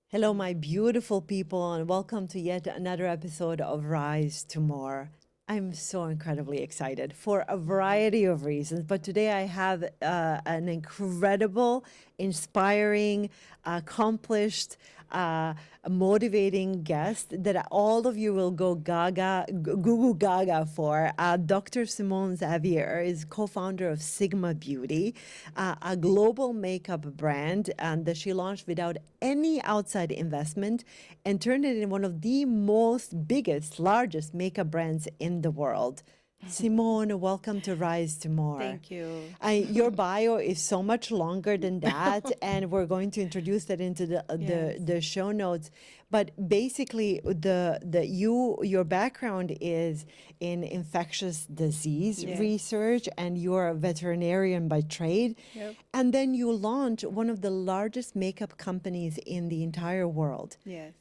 Hello, my beautiful people, and welcome to yet another episode of Rise to More. I'm so incredibly excited for a variety of reasons, but today I have an incredible, inspiring, accomplished, motivating guest that all of you will go goo goo gaga for. Dr. Simone Xavier is co-founder of Sigma Beauty, a global makeup brand that she launched without any outside investment and turned it in one of the most biggest, largest makeup brands in the world. Simone, welcome to Rise to More. Thank you. Your bio is so much longer than that, and we're going to introduce that into Yes. the show notes. But basically, your background is in infectious disease Yes. research, and you're a veterinarian by trade. Yep. And then you launch one of the largest makeup companies in the entire world. Yes.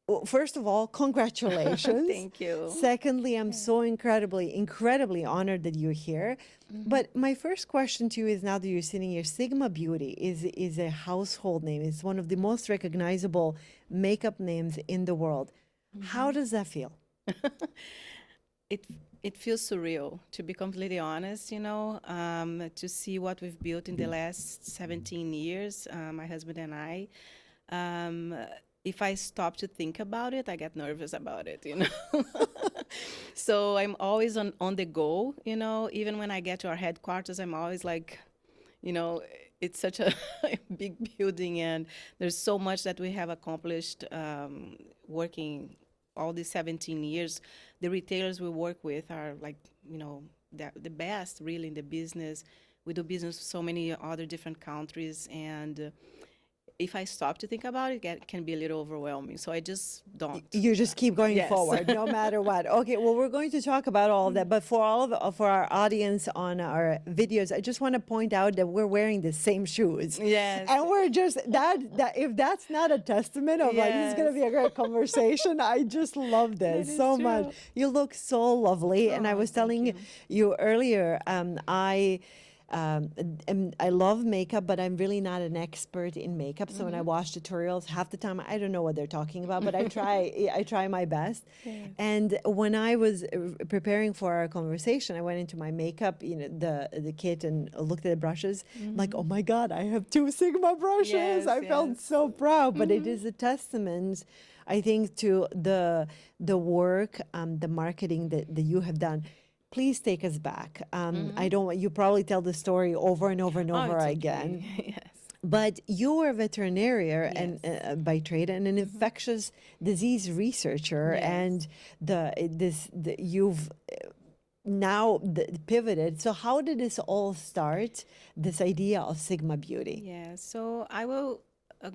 Well, first of all, congratulations. Thank you. Secondly, I'm so incredibly honored that you're here. But my first question to you is, now that you're sitting here, Sigma Beauty is a household name. It's one of the most recognizable makeup names in the world. How does that feel? It it feels surreal, to be completely honest, to see what we've built in the last 17 years, my husband and I. Um, if I stop to think about it, I get nervous about it. So I'm always on the go, even when I get to our headquarters, I'm always like, you know, it's such a big building, and there's so much that we have accomplished working all these 17 years. The retailers we work with are like, the best really in the business. We do business with so many other different countries, and if I stop to think about it, it can be a little overwhelming. So I just don't. You just keep going Yes. forward, no matter what. Okay, well, we're going to talk about all of that, but for our audience on our videos, I just want to point out that we're wearing the same shoes. Yes. And we're just that if that's not a testament of like this is going to be a great conversation, I just love this That is so much. true. You look so lovely, and I Oh, was thank telling you. you earlier, and I love makeup, but I'm really not an expert in makeup. So when I watch tutorials, half the time I don't know what they're talking about, but I try. I try my best. Yes. And when I was preparing for our conversation, I went into my makeup, the kit, and looked at the brushes. I'm like, oh my God, I have two Sigma brushes. Yes, I felt yes. so proud. But it is a testament, I think, to the work, the marketing that you have done. Please take us back. I don't want you probably tell the story over and over and Oh, over it's again. okay. Yes. But you were a veterinarian and Yes. by trade and an infectious disease researcher, Yes. and you've now pivoted. So how did this all start? This idea of Sigma Beauty. Yeah, so I will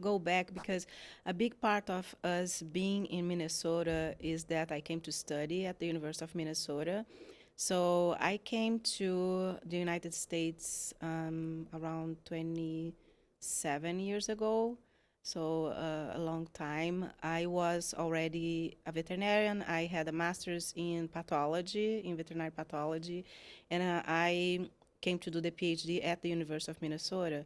go back because a big part of us being in Minnesota is that I came to study at the University of Minnesota. So I came to the United States around 27 years ago. So a long time. I was already a veterinarian. I had a master's in pathology, in veterinary pathology, and I came to do the PhD at the University of Minnesota,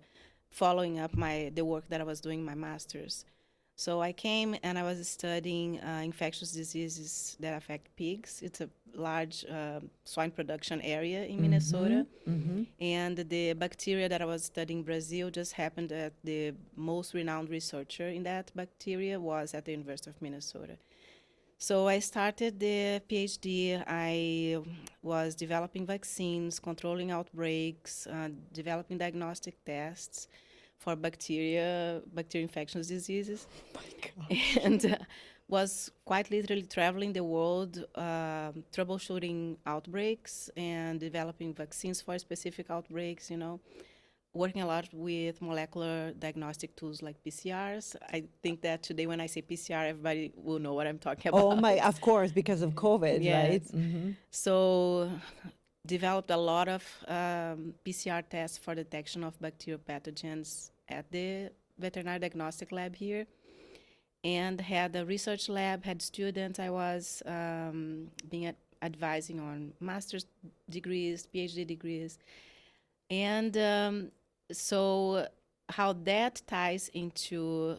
following up the work that I was doing in my master's. So I came and I was studying infectious diseases that affect pigs. It's a large swine production area in Minnesota. And the bacteria that I was studying in Brazil just happened that the most renowned researcher in that bacteria was at the University of Minnesota. So I started the PhD. I was developing vaccines, controlling outbreaks, developing diagnostic tests for bacteria infectious diseases, and was quite literally traveling the world, troubleshooting outbreaks and developing vaccines for specific outbreaks. Working a lot with molecular diagnostic tools like PCRs. I think that today when I say PCR, everybody will know what I'm talking about. Oh my, of course, because of COVID, right? Yes. So developed a lot of PCR tests for detection of bacterial pathogens at the veterinary diagnostic lab here, and had a research lab, had students. I was advising on master's degrees, PhD degrees. And so how that ties into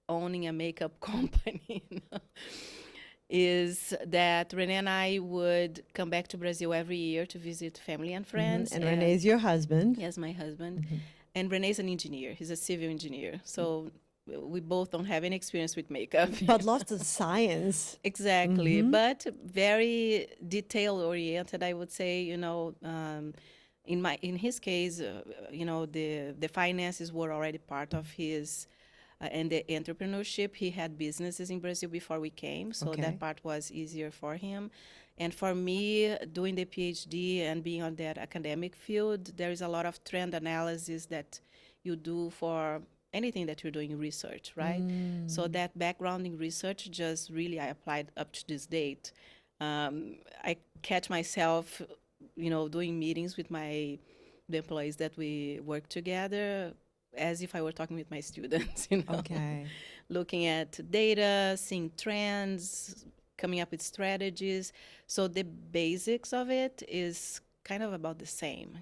owning a makeup company, is that Renee and I would come back to Brazil every year to visit family and friends. And Renee is your husband. Yes, my husband. And Renee's an engineer. He's a civil engineer. So we both don't have any experience with makeup. But lots of science. Exactly. But very detail oriented, I would say, in his case, the finances were already part of his and the entrepreneurship. He had businesses in Brazil before we came, so Okay. that part was easier for him. And for me, doing the PhD and being on that academic field, there is a lot of trend analysis that you do for anything that you're doing research, right? So that background in research just really I applied up to this date. I catch myself, doing meetings with the employees that we work together as if I were talking with my students, Okay. looking at data, seeing trends, coming up with strategies. So the basics of it is kind of about the same,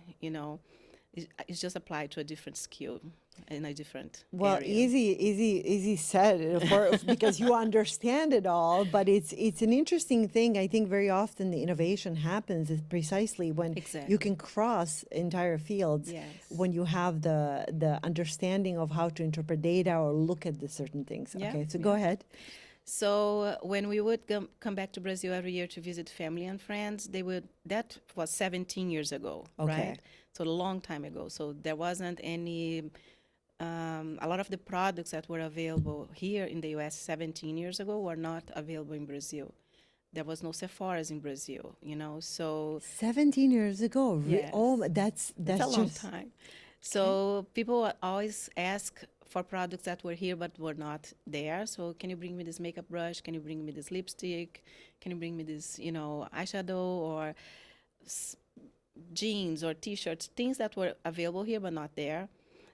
It's just applied to a different skill in a different Well, area. easy said because you understand it all. But it's an interesting thing. I think very often the innovation happens is precisely when Exactly. you can cross entire fields. Yes. When you have the understanding of how to interpret data or look at the certain things. Yeah, Okay, so go ahead. So when we would come back to Brazil every year to visit family and friends, that was 17 years ago, Okay. right? So a long time ago. So there wasn't any, a lot of the products that were available here in the US 17 years ago were not available in Brazil. There was no Sephora's in Brazil, so 17 years ago. Yes. Oh, that's it's a long just time. So people always ask for products that were here but were not there. So can you bring me this makeup brush? Can you bring me this lipstick? Can you bring me this, eyeshadow or jeans or T-shirts? Things that were available here but not there.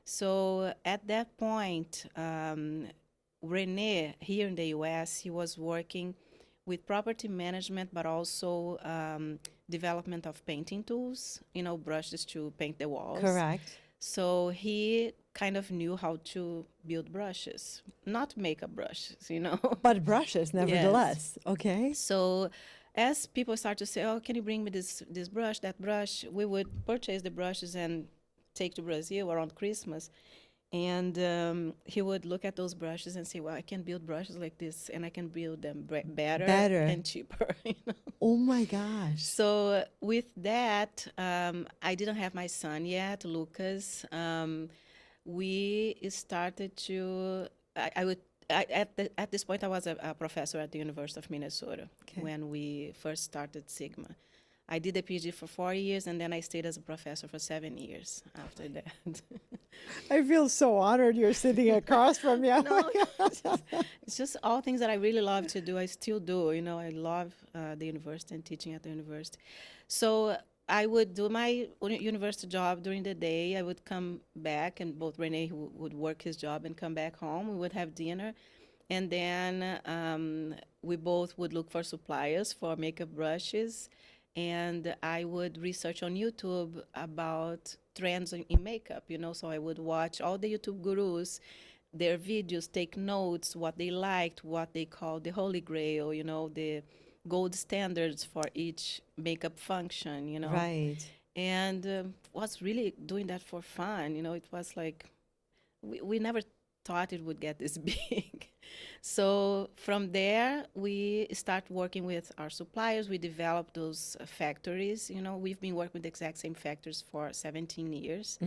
So at that point, Rene here in the U.S., he was working with property management, but also development of painting tools, brushes to paint the walls. correct. So he kind of knew how to build brushes, not makeup brushes, But brushes, nevertheless. Okay. So as people start to say, oh, can you bring me this brush, that brush, we would purchase the brushes and take to Brazil around Christmas. And he would look at those brushes and say, well, I can build brushes like this, and I can build them better and cheaper. Oh my gosh. So with that, I didn't have my son yet, Lucas. We started to, at this point, I was a professor at the University of Minnesota when we first started Sigma. I did a PhD for 4 years, and then I stayed as a professor for 7 years after that. I feel so honored you're sitting across from me. No, it's just all things that I really love to do. I still do. I love the university and teaching at the university. So I would do my university job during the day. I would come back, and both Renee would work his job and come back home. We would have dinner. And then we both would look for suppliers for makeup brushes. And I would research on YouTube about trends in makeup, So I would watch all the YouTube gurus, their videos, take notes, what they liked, what they called the holy grail, the gold standards for each makeup function, Right. And was really doing that for fun, It was like we never thought it would get this big. So from there, we start working with our suppliers. We develop those factories. We've been working with the exact same factories for 17 years.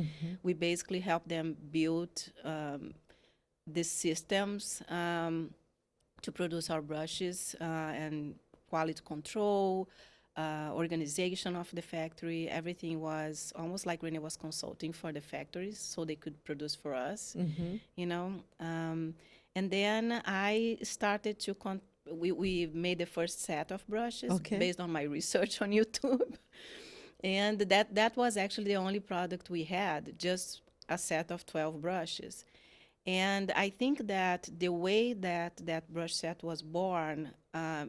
We basically help them build the systems to produce our brushes and quality control, organization of the factory. Everything was almost like Rene was consulting for the factories so they could produce for us, and then I started to, we made the first set of brushes based on my research on YouTube. And that was actually the only product we had, just a set of 12 brushes. And I think that the way that brush set was born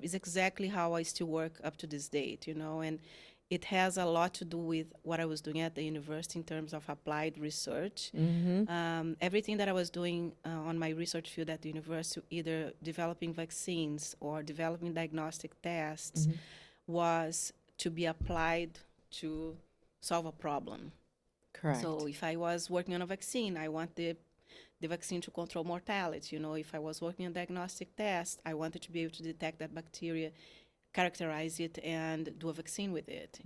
is exactly how I still work up to this date, And it has a lot to do with what I was doing at the university in terms of applied research. Everything that I was doing on my research field at the university, either developing vaccines or developing diagnostic tests, was to be applied to solve a problem. Correct. So if I was working on a vaccine, I want the vaccine to control mortality. If I was working on diagnostic test, I wanted to be able to detect that bacteria, characterize it, and do a vaccine with it,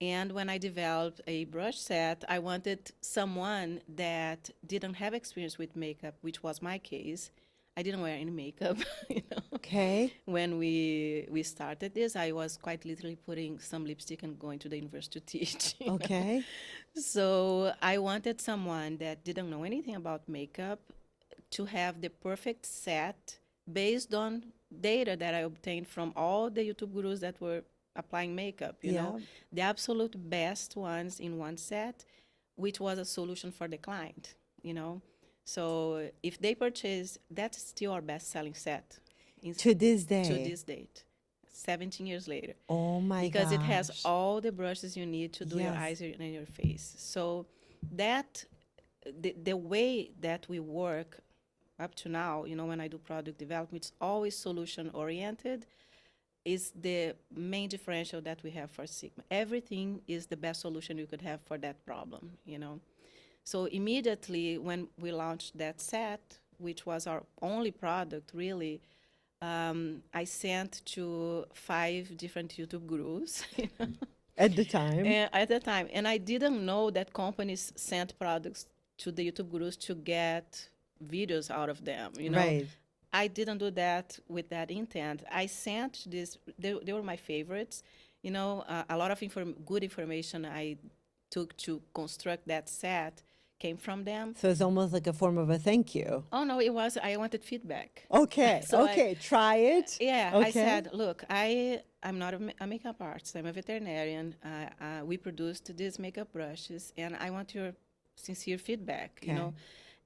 And when I developed a brush set, I wanted someone that didn't have experience with makeup, which was my case. I didn't wear any makeup, Okay. When we started this, I was quite literally putting some lipstick and going to the university to teach. Okay. So I wanted someone that didn't know anything about makeup to have the perfect set based on data that I obtained from all the YouTube gurus that were applying makeup, the absolute best ones in one set, which was a solution for the client. So if they purchase, that's still our best-selling set. To this To day. this date, 17 years later. Oh my Because it has gosh. all the brushes you need to do your Yes. eyes and your face. So that, the way that we work up to now, when I do product development, it's always solution-oriented, is the main differential that we have for Sigma. Everything is the best solution you could have for that problem. So immediately when we launched that set, which was our only product really, I sent to 5 different YouTube gurus At the time. at the time. And I didn't know that companies sent products to the YouTube gurus to get videos out of them. Right. I didn't do that with that intent. I sent this, they were my favorites. A lot of good information I took to construct that set came from them. So it's almost like a form of a thank you. Oh, no, I wanted feedback. Okay. So Okay. Try it. Yeah, Okay. I said, look, I'm not a makeup artist. I'm a veterinarian. We produced these makeup brushes, and I want your sincere feedback, Okay.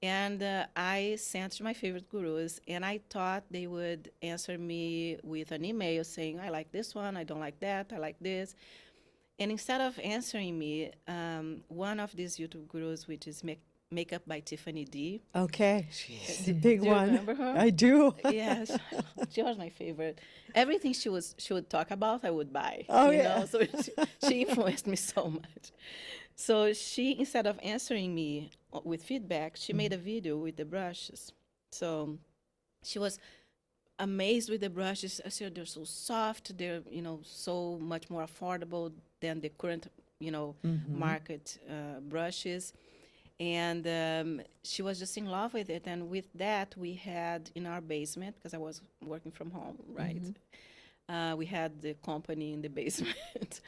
And I sent to my favorite gurus, and I thought they would answer me with an email saying, I like this one, I don't like that, I like this. And instead of answering me, one of these YouTube gurus, which is Makeup by Tiffany D. Okay. She's a Do big you one. remember her? I do. Yes, she was my favorite. Everything she would talk about, I would buy. Oh, you yeah. know? So she influenced me so much. So she, instead of answering me with feedback, she made a video with the brushes. So she was amazed with the brushes. I said they're so soft. They're so much more affordable than the current market brushes. And she was just in love with it. And with that, we had in our basement, because I was working from home, right? We had the company in the basement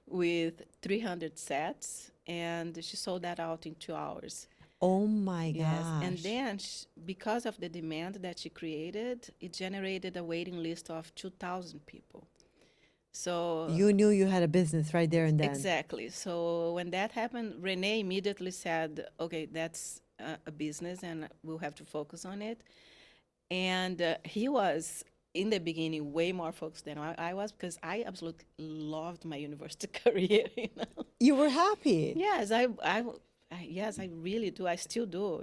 with 300 sets, and she sold that out in 2 hours. Oh my Yes, gosh. and then because of the demand that she created, it generated a waiting list of 2,000 people. So You knew you had a business right there and then. exactly. So when that happened, Renee immediately said, okay, that's a business and we'll have to focus on it. And he was, in the beginning, way more focused than I was, because I absolutely loved my university career. You were happy. Yes, yes, I really do. I still do,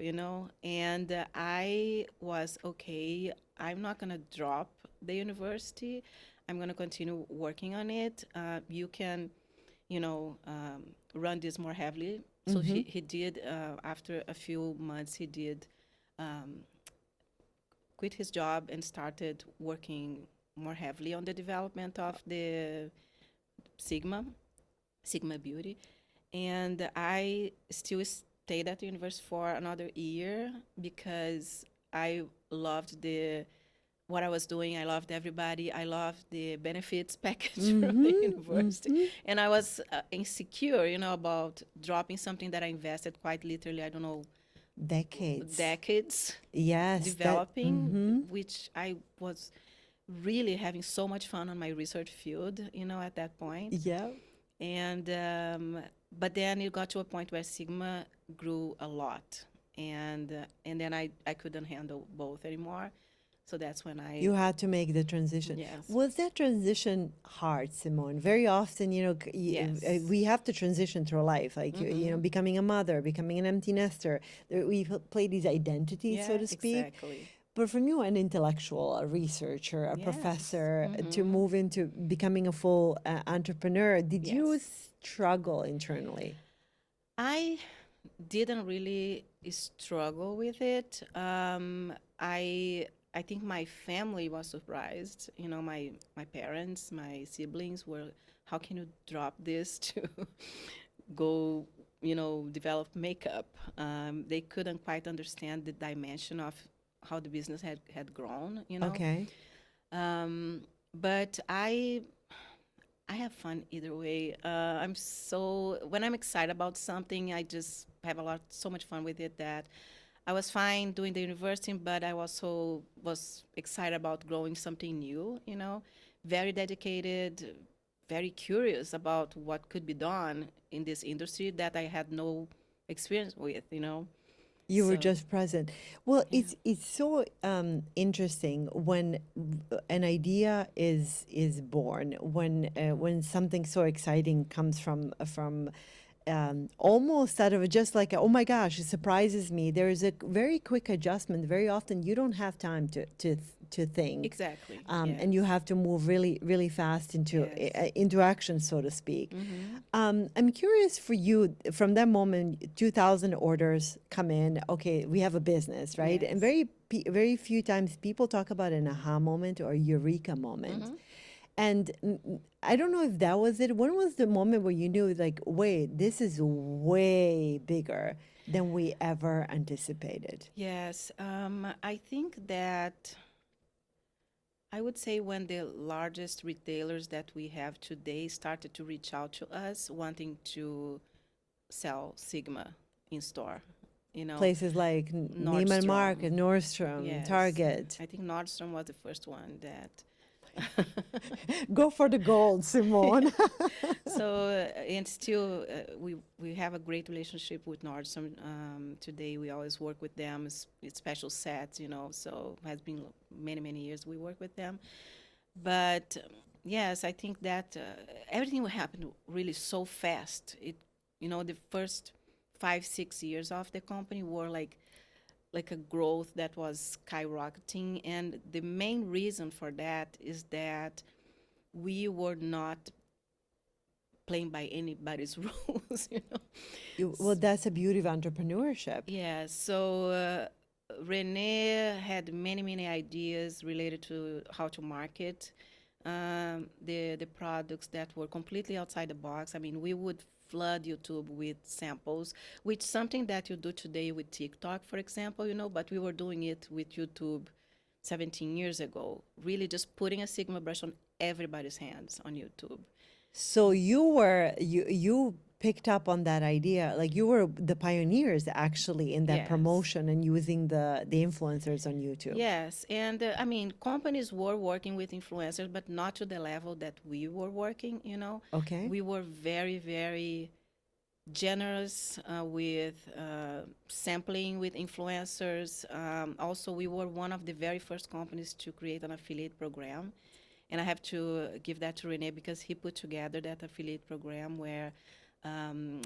And I was, okay, I'm not going to drop the university. I'm going to continue working on it. You can, run this more heavily. So he did, after a few months, he did quit his job and started working more heavily on the development of the Sigma Beauty. And I still stayed at the university for another year because I loved what I was doing. I loved everybody. I loved the benefits package from the university. And I was insecure, about dropping something that I invested quite literally, I don't know, decades Yes. developing, which I was really having so much fun on my research field, at that point. Yeah. And but then it got to a point where Sigma grew a lot, and then I couldn't handle both anymore. So that's when You I, had to make the transition. yes, Was that transition hard, Simone? Very often, yes. we have to transition through life, like, Mm-hmm. becoming a mother, becoming an empty nester. We play these identities, so Yeah, to speak. exactly. But from you, an intellectual, a researcher, a Yes. professor, to Mm-hmm. move into becoming a full entrepreneur, did you Yes. struggle internally? I didn't really struggle with it. I think my family was surprised. You know, my parents, my siblings were, how can you drop this to go, develop makeup? They couldn't quite understand the dimension of how the business had grown. Okay. Um, but I have fun either way. When I'm excited about something, I just have so much fun with it that I was fine doing the university, but I also was excited about growing something new, very dedicated, very curious about what could be done in this industry that I had no experience with. You were So, just present. Well, yeah. it's so interesting when an idea is born, when something so exciting comes from almost out of just like, oh my gosh, it surprises me. There is a very quick adjustment. Very often, you don't have time to think, Exactly. and you Yes. have to move really really fast Yes. into action, so to speak. Mm-hmm. I'm curious for you, from that moment, 2,000 orders come in. Okay, we have a business, right? And Yes. very few times people talk about an aha moment or a eureka moment. Mm-hmm. And I don't know if that was it. When was the moment where you knew, like, wait, this is way bigger than we ever anticipated? Yes, I think that I would say when the largest retailers that we have today started to reach out to us wanting to sell Sigma in store, you know, Places like Neiman Marcus, Nordstrom. Nordstrom, Yes, Target. I think Nordstrom was the first one that. Go for the gold, Simone. So and still we have a great relationship with Nordstrom. Today we always work with them. It's special sets, So has been many years we work with them. But yes, I think that everything will happen really so fast. The first 5 6 years of the company were like a growth that was skyrocketing, and the main reason for that is that we were not playing by anybody's rules. Well, that's the beauty of entrepreneurship. Yeah, so Renee had many ideas related to how to market the products that were completely outside the box. I mean, we would flood YouTube with samples, which something that you do today with TikTok, for example, but we were doing it with YouTube 17 years ago, really just putting a Sigma brush on everybody's hands on YouTube. So you picked up on that idea, like you were the pioneers actually in that Yes. promotion and using the influencers on YouTube. Yes, and I mean, companies were working with influencers, but not to the level that we were working. Okay. We were very generous with sampling with influencers. Also, we were one of the very first companies to create an affiliate program. And I have to give that to Rene because he put together that affiliate program where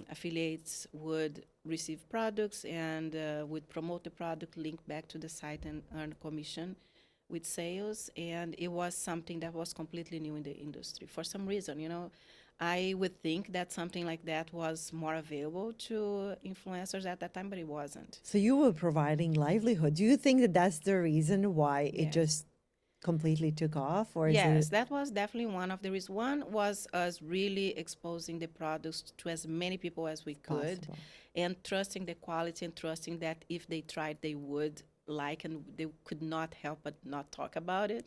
affiliates would receive products and would promote the product, link back to the site, and earn commission with sales. And it was something that was completely new in the industry. For some reason, I would think that something like that was more available to influencers at that time, but it wasn't. So you were providing livelihood. Do you think that that's the reason why it Yes. just completely took off, or is Yes, it that was definitely one of the reasons. One was us really exposing the products to as many people as we could possible? and trusting the quality and trusting that if they tried, they would like and they could not help but not talk about it.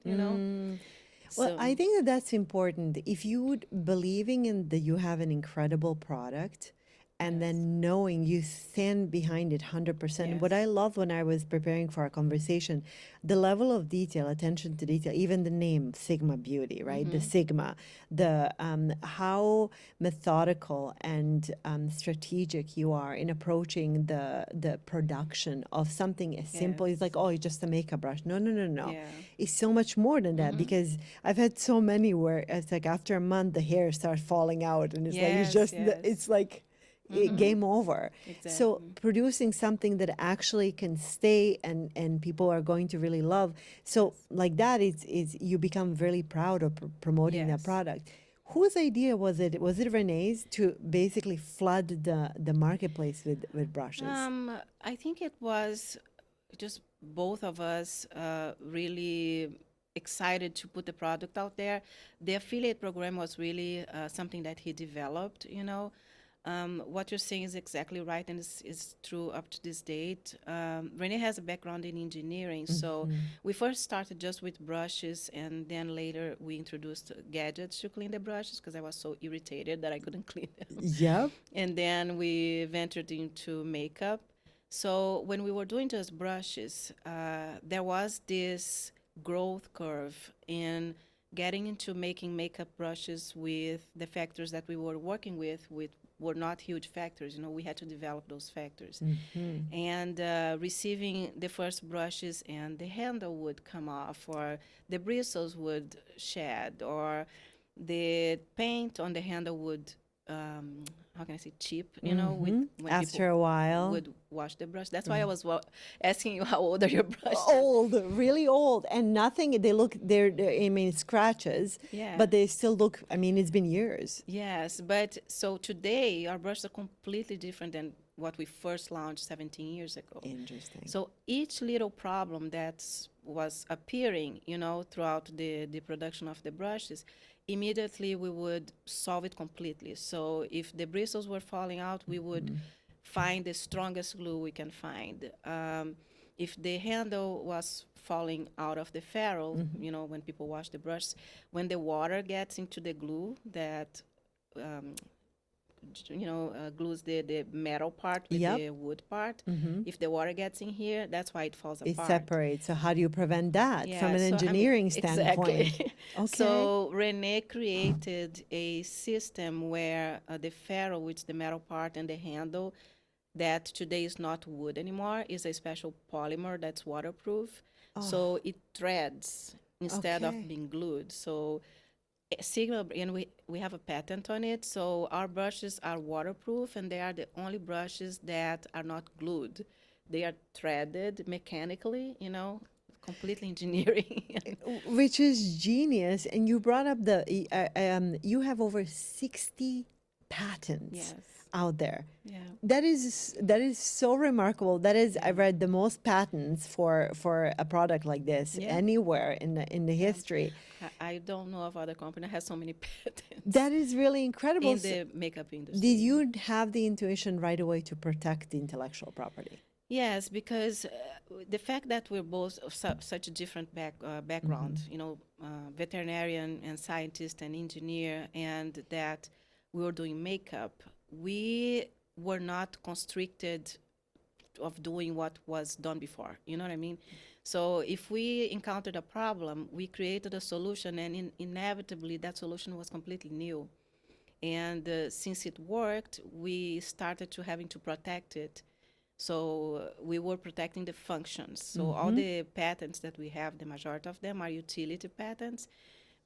Well, So, I think that that's important. If you would believing in that you have an incredible product and Yes. then knowing you stand behind it 100%. What I Yes. love when I was preparing for our conversation, the level of detail, attention to detail, even the name Sigma Beauty, right? The Sigma, the how methodical and strategic you are in approaching the production of something as simple as Yes. like, oh, it's just a makeup brush. No, no, no, no. Yeah. It's so much more than that, because I've had so many where it's like after a month the hair starts falling out and it's like it's Yes. just Yes. it's like game over. So Exactly. producing something that actually can stay and people are going to really love. So like that is you become really proud of promoting that Yes. product. Whose idea was it? Was it Renee's to basically flood the marketplace with brushes? I think it was just both of us really excited to put the product out there. The affiliate program was really something that he developed, you know. What you're saying is exactly right, and is true up to this date. Renee has a background in engineering, so we first started just with brushes, and then later we introduced gadgets to clean the brushes because I was so irritated that I couldn't clean them. Yep. And then we ventured into makeup. So when we were doing just brushes, there was this growth curve in getting into making makeup brushes with the factors that we were working with were not huge factors. You know, we had to develop those factors. And receiving the first brushes and the handle would come off, or the bristles would shed, or the paint on the handle would how can I say chip, you know, with when After people a while. would wash the brush. That's why I was asking you how old are your brushes. Old, really old, and nothing. They look, I mean, scratches, Yeah. but they still look. I mean, it's been years. Yes, but so today our brushes are completely different than what we first launched 17 years ago. Interesting. So each little problem that was appearing, you know, throughout the production of the brushes, immediately we would solve it completely. So if the bristles were falling out, we would find the strongest glue we can find. If the handle was falling out of the ferrule, you know, when people wash the brush, when the water gets into the glue that glues the metal part with Yep. the wood part. If the water gets in here, that's why it falls It apart. separates. So how do you prevent that Yeah, from an so, I mean, engineering exactly. standpoint? Okay. So Renee created a system where the ferrule, which is the metal part, and the handle, that today is not wood anymore, is a special polymer that's waterproof. So it threads instead Okay. of being glued. So Sigma, and we have a patent on it. So our brushes are waterproof, and they are the only brushes that are not glued. They are threaded mechanically, you know, completely engineering. Which is genius. And you brought up you have over 60 patents Yes. out there. Yeah. That is so remarkable. That is, I read the most patents for a product like this Yeah. anywhere in the history. I don't know of other company that has so many patents That is really incredible. in the makeup industry. Did you have the intuition right away to protect the intellectual property? Yes, because the fact that we're both of such a different background, you know, veterinarian and scientist and engineer, and that we were doing makeup, we were not constricted of doing what was done before. You know what I mean? So if we encountered a problem, we created a solution, and inevitably that solution was completely new. And since it worked, we started to having to protect it. So we were protecting the functions. So all the patents that we have, the majority of them are utility patents,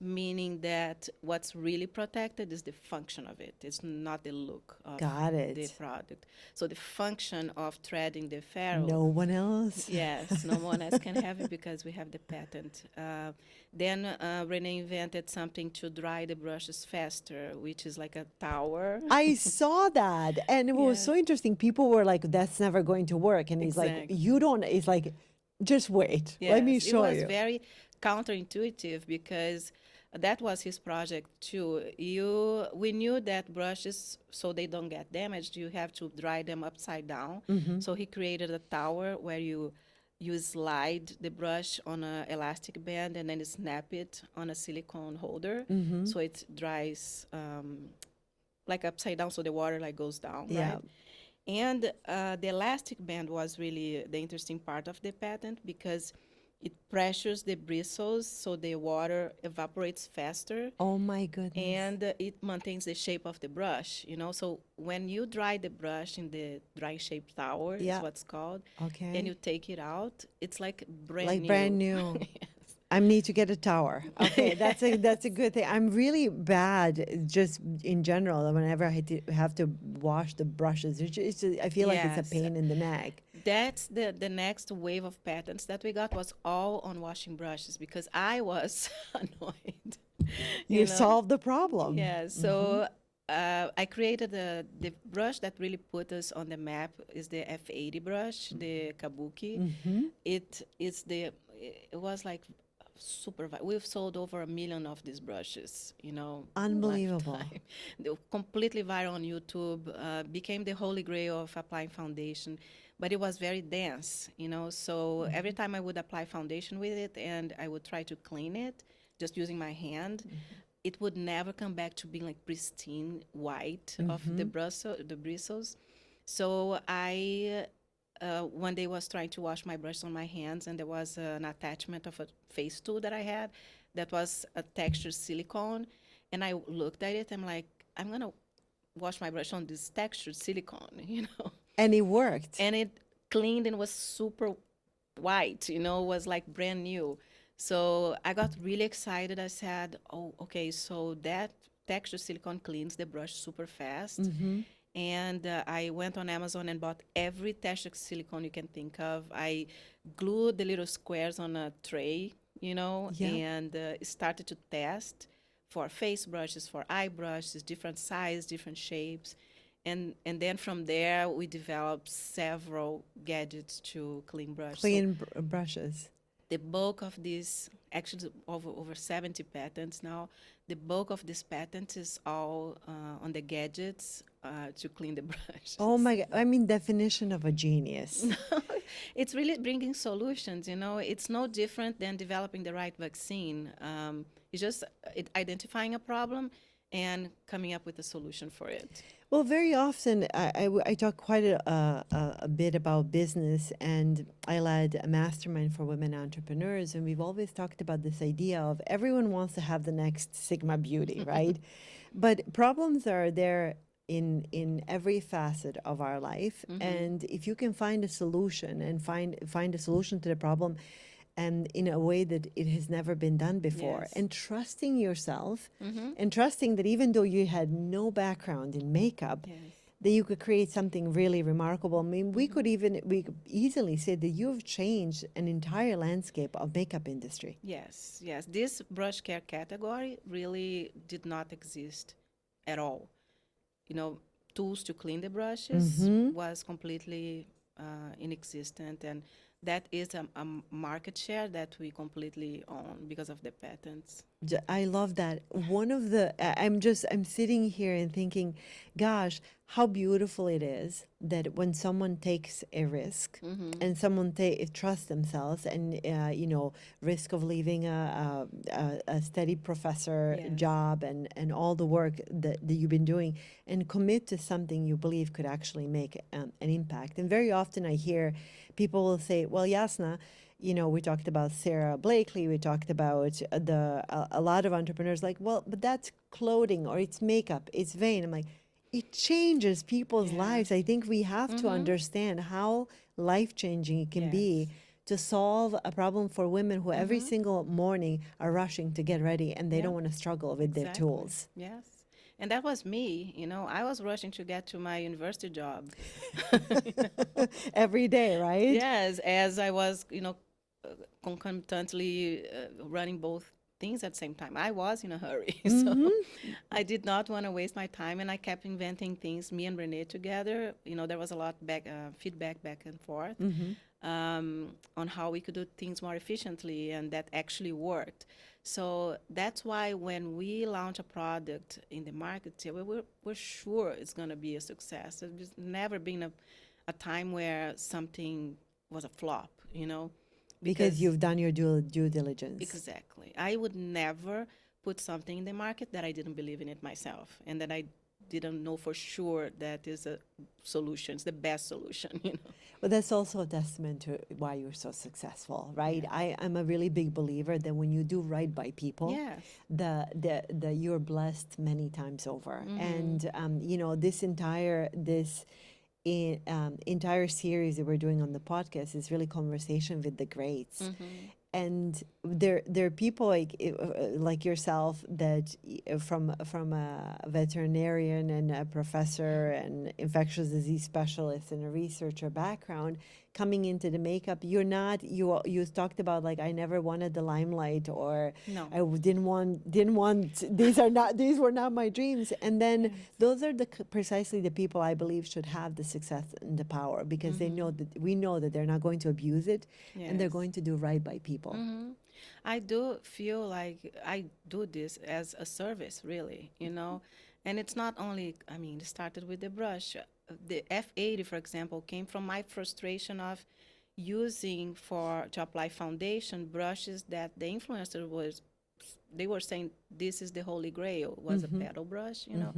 meaning that what's really protected is the function of it. It's not the look of Got it. the product. So the function of threading the ferrule. No one else. Yes, no one else can have it because we have the patent. Then Renee invented something to dry the brushes faster, which is like a tower. I saw that, and it was so interesting. People were like, "That's never going to work," and he's like, Exactly. "You don't." It's like, just wait. Let me show It was you. very counterintuitive because that was his project too. We knew that brushes, so they don't get damaged, you have to dry them upside down. So he created a tower where you slide the brush on an elastic band and then you snap it on a silicone holder, so it dries like upside down, so the water like goes down, Yeah. right? And the elastic band was really the interesting part of the patent because it pressures the bristles so the water evaporates faster Oh my goodness. and it maintains the shape of the brush, you know. So when you dry the brush in the dry shape tower, is Yeah. what's called, and you Okay. take it out, it's like brand Like brand new. new. Yes. I need to get a tower. Okay, that's a good thing. I'm really bad just in general whenever have to wash the brushes. I feel like it's a Yes. pain in the neck. That's the next wave of patents that we got was all on washing brushes because I was annoyed, You you know. solve the problem. Yeah, so I created the brush that really put us on the map is the F80 brush, the Kabuki. It is the it was like we've sold over 1 million of these brushes, you know, Unbelievable. lifetime. They were completely viral on YouTube, became the holy grail of applying foundation, but it was very dense, you know. So every time I would apply foundation with it and I would try to clean it, just using my hand, it would never come back to being like pristine white of the bristles. So I one day was trying to wash my brush on my hands, and there was an attachment of a face tool that I had that was a textured silicone, and I looked at it. I'm like, I'm gonna wash my brush on this textured silicone, you know, And it worked. and it cleaned and was super white, you know, was like brand new. So I got really excited. I said, oh, okay, so that texture silicone cleans the brush super fast. And I went on Amazon and bought every texture silicone you can think of. I glued the little squares on a tray, you know, Yeah. and started to test for face brushes, for eye brushes, different size, different shapes. And then from there, we developed several gadgets to clean brush. So Clean brushes. the bulk of these, actually over 70 patents now, the bulk of these patents is all on the gadgets to clean the Oh brushes. my God. I mean, definition of a genius. It's really bringing solutions, you know. It's no different than developing the right vaccine. It's just identifying a problem and coming up with a solution for it. Well, very often I talk quite a bit about business, and I led a mastermind for women entrepreneurs, and we've always talked about this idea of everyone wants to have the next Sigma beauty, right? But problems are there in every facet of our life, and if you can find a solution and find a solution to the problem, and in a way that it has never been done before, Yes. and trusting yourself, and trusting that even though you had no background in makeup, Yes. that you could create something really remarkable. I mean, we could easily say that you've changed an entire landscape of makeup industry. Yes, yes. This brush care category really did not exist at all. You know, tools to clean the brushes was completely inexistent, and that is a market share that we completely own because of the patents. I love that. One of the, I'm sitting here and thinking, gosh, how beautiful it is that when someone takes a risk and someone trusts themselves and, risk of leaving a steady professor Yes. job and all the work that you've been doing and commit to something you believe could actually make an impact. And very often I hear people will say, well, Jasna, we talked about Sarah Blakely. We talked about a lot of entrepreneurs like, well, but that's clothing or it's makeup, it's vain. I'm like, it changes people's lives. I think we have to understand how life-changing it can be Yes. to solve a problem for women who every single morning are rushing to get ready and they don't want to struggle with their Exactly. tools. Yes. And that was me, you know, I was rushing to get to my university job. Every day, right? Yes, as I was, you know, concomitantly running both things at the same time. I was in a hurry, so I did not want to waste my time, and I kept inventing things. Me and Renee together, you know, there was a lot feedback back and forth on how we could do things more efficiently, and that actually worked. So that's why when we launch a product in the market, we're sure it's going to be a success. There's never been a time where something was a flop, you know. Because you've done your due diligence. Exactly. I would never put something in the market that I didn't believe in it myself and that I didn't know for sure that is a solution. It's the best solution, you know. But that's also a testament to why you're so successful, right? Yeah. I'm a really big believer that when you do right by people, Yes. the you're blessed many times over. Mm-hmm. And you know, entire series that we're doing on the podcast is really conversation with the greats. Mm-hmm. And there are people like yourself that from a veterinarian and a professor and infectious disease specialist and a researcher background coming into the makeup. You're not you talked about like I never wanted the limelight, or No. didn't want these were not my dreams. And then those are precisely the people I believe should have the success and the power, because they know that we know that they're not going to abuse it, and they're Yes. going to do right by people. Mm-hmm. I do feel like I do this as a service, really, you know. And it's not only, I mean, it started with the brush. The F80, for example, came from my frustration of using to apply foundation brushes that the influencer they were saying this is the holy grail, was a paddle brush, you know.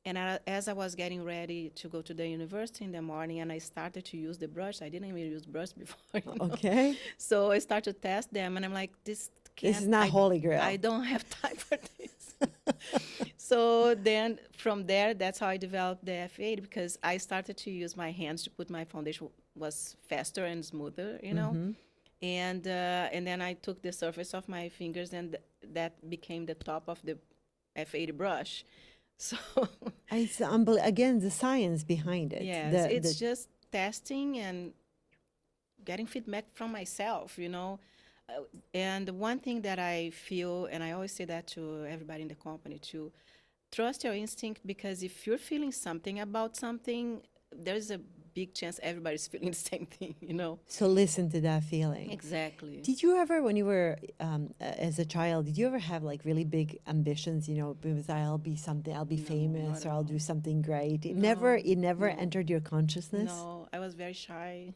And as I was getting ready to go to the university in the morning and I started to use the brush, I didn't even use brush before. You know? Okay. So I started to test them and I'm like, this This is not holy grail. I don't have time for this. So then from there, that's how I developed the F8, because I started to use my hands to put my foundation was faster and smoother, you know. And then I took the surface of my fingers and that became the top of the F80 brush. So It's again the science behind it. yes, it's just testing and getting feedback from myself, you know. And one thing that I feel, and I always say that to everybody in the company too, trust your instinct, because if you're feeling something about something, there's a big chance everybody's feeling the same thing, you know. So listen to that feeling. Exactly. Did you ever, when you were as a child, did you ever have like really big ambitions? You know, because I'll be something, I'll be famous, or I'll do something great. It never entered your consciousness. No, I was very shy.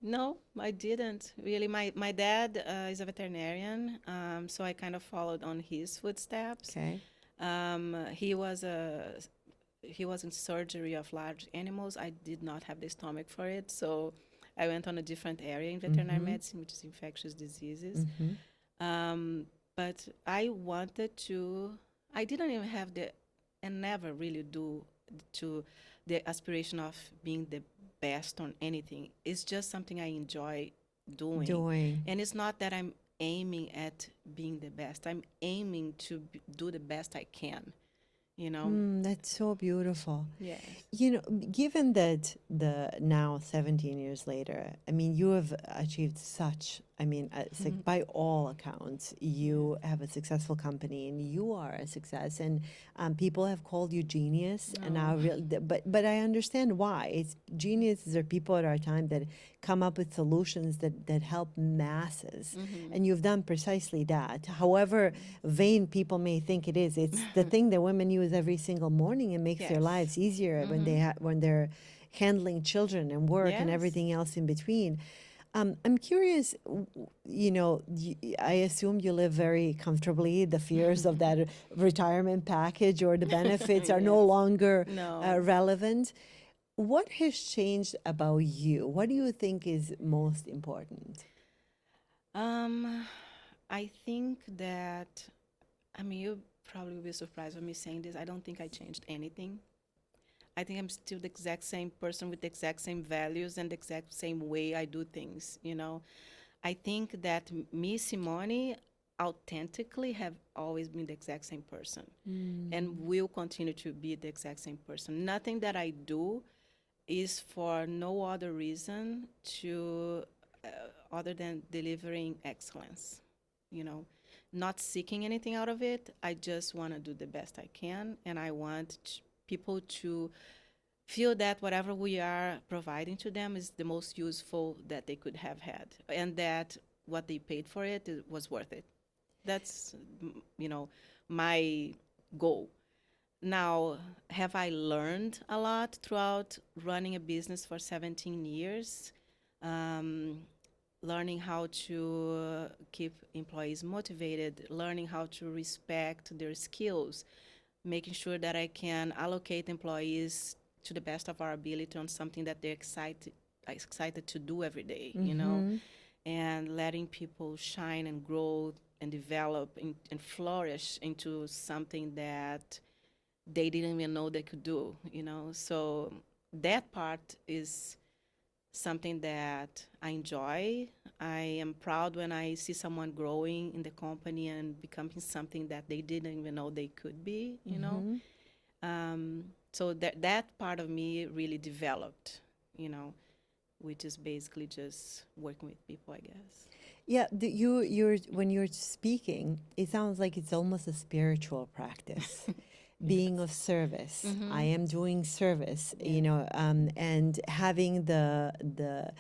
No, I didn't really. My dad is a veterinarian, so I kind of followed on his footsteps. Okay. He was in surgery of large animals. I did not have the stomach for it, so I went on a different area in veterinary medicine, which is infectious diseases. But I wanted to. I didn't even have and never really do to the aspiration of being the best on anything. It's just something I enjoy doing. And it's not that I'm aiming at being the best. I'm aiming to do the best I can, you know. That's so beautiful. Yes. You know, given that now 17 years later, I mean, you have achieved such, I mean, by all accounts, you have a successful company and you are a success, and people have called you genius. And now, but I understand why. It's geniuses are people at our time that come up with solutions that help masses, and you've done precisely that. However vain people may think it is, it's the thing that women use every single morning and makes their lives easier when they're handling children and work and everything else in between. I'm curious, you know, I assume you live very comfortably. The fears of that retirement package or the benefits are no longer relevant. What has changed about you? What do you think is most important? I think that, I mean, you probably will be surprised with me saying this. I don't think I changed anything. I think I'm still the exact same person with the exact same values and the exact same way I do things, you know. I think that me, Simone, authentically have always been the exact same person and will continue to be the exact same person. Nothing that I do is for no other reason other than delivering excellence, you know. Not seeking anything out of it. I just want to do the best I can, and I want people to feel that whatever we are providing to them is the most useful that they could have had, and that what they paid for it was worth it. That's, you know, my goal. Now, have I learned a lot throughout running a business for 17 years? Learning how to keep employees motivated, learning how to respect their skills, making sure that I can allocate employees to the best of our ability on something that they're excited to do every day, you know, and letting people shine and grow and develop and flourish into something that they didn't even know they could do, you know. So that part is something that I enjoy. I am proud when I see someone growing in the company and becoming something that they didn't even know they could be, you know. So that part of me really developed, you know, which is basically just working with people, I guess. Yeah, you're when you're speaking, it sounds like it's almost a spiritual practice. Being of service. I am doing service, you know, and having the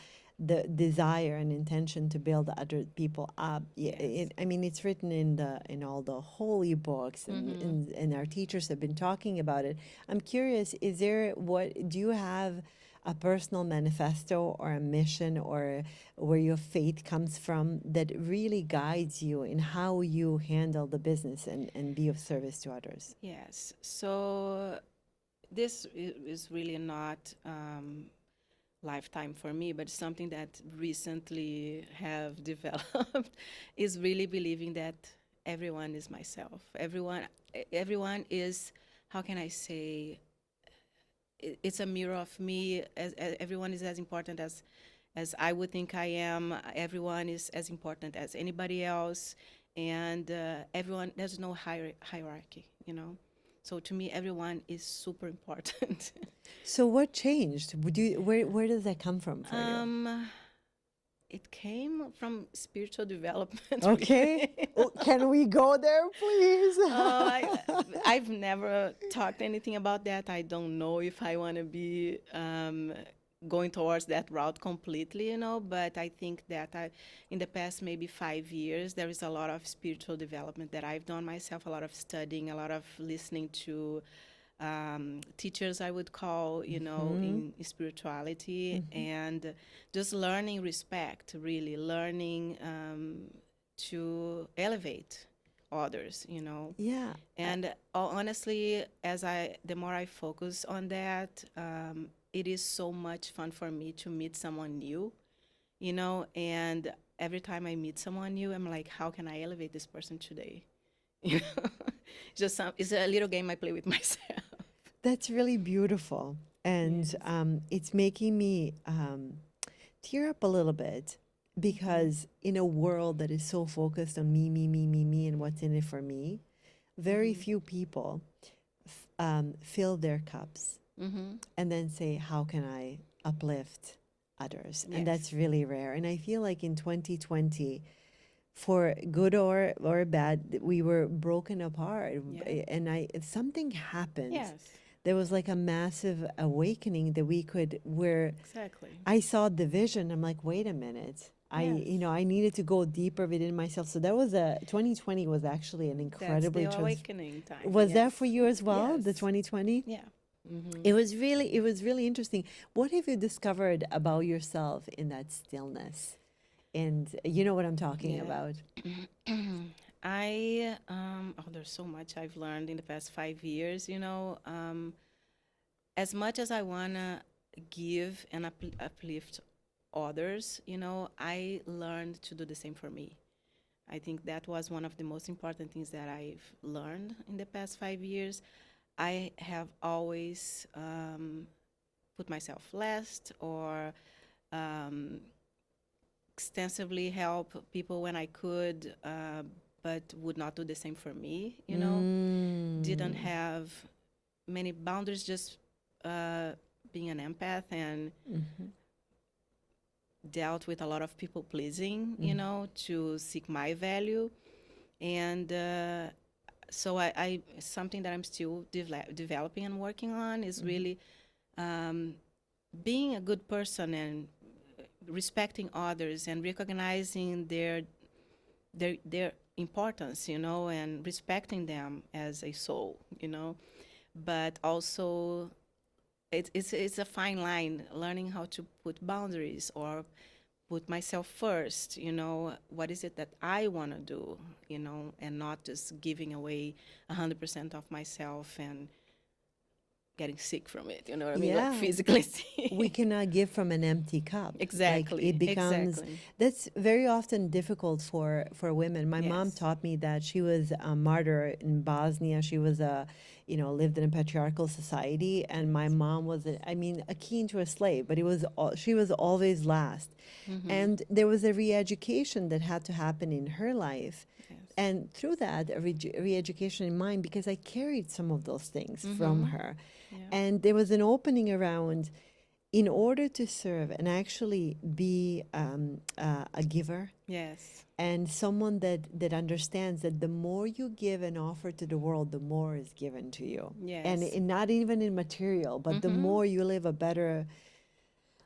desire and intention to build other people up. Yeah, I mean, it's written in all the holy books, and our teachers have been talking about it. I'm curious, do you have a personal manifesto or a mission or where your faith comes from that really guides you in how you handle the business and be of service to others? Yes. So this is really not lifetime for me, but something that recently have developed is really believing that everyone is myself. Everyone is, how can I say, it's a mirror of me. As everyone is as important as I would think I am. Everyone is as important as anybody else, and everyone. There's no hierarchy, you know. So to me, everyone is super important. So what changed? Where does that come from for you? It came from spiritual development. Okay. Really. Oh, can we go there, please? I've never talked anything about that. I don't know if I want to be going towards that route completely, you know, but I think that in the past maybe 5 years, there is a lot of spiritual development that I've done myself, a lot of studying, a lot of listening to teachers, I would call, you know, in spirituality, and just learning respect, really learning to elevate others, you know. Yeah. And honestly, the more I focus on that, it is so much fun for me to meet someone new, you know. And every time I meet someone new, I'm like, how can I elevate this person today? You know, it's a little game I play with myself. That's really beautiful. And it's making me tear up a little bit because in a world that is so focused on me, and what's in it for me, very few people fill their cups and then say, how can I uplift others? And that's really rare. And I feel like in 2020, for good or bad, we were broken apart. And something happened. Yes. There was like a massive awakening that where Exactly. I saw the vision. I'm like, wait a minute. I needed to go deeper within myself. So that was 2020 was actually an incredibly That's the awakening time. Was that for you as well? Yes. The 2020? Yeah. It was really interesting. What have you discovered about yourself in that stillness? And you know what I'm talking about. There's so much I've learned in the past 5 years, you know. As much as I wanna give and uplift others, you know, I learned to do the same for me. I think that was one of the most important things that I've learned in the past 5 years. I have always put myself last or extensively help people when I could, but would not do the same for me, you know. Didn't have many boundaries, just being an empath and dealt with a lot of people pleasing, you know, to seek my value. And so I something that I'm still developing and working on is really being a good person and respecting others and recognizing their importance, you know, and respecting them as a soul, you know. But also it's a fine line, learning how to put boundaries or put myself first, what is it that I want to do, and not just giving away 100% of myself and getting sick from it, you know what I mean? Like Yeah, physically we sick. cannot give from an empty cup. Like it Exactly, becomes, exactly. that's very often difficult for women. My mom Yes. taught me that. She was a martyr in Bosnia. She was lived in a patriarchal society, and my mom was, I mean, akin to a slave, but she was always last. Mm-hmm. And there was a re-education that had to happen in her life. Yes. And through that, a re-education in mine, because I carried some of those things from Mm-hmm. her. Yeah. And there was an opening around, in order to serve and actually be a giver Yes. and someone that understands that the more you give and offer to the world, the more is given to you. And Yes. not even in material, but the Mm-hmm. more you live a better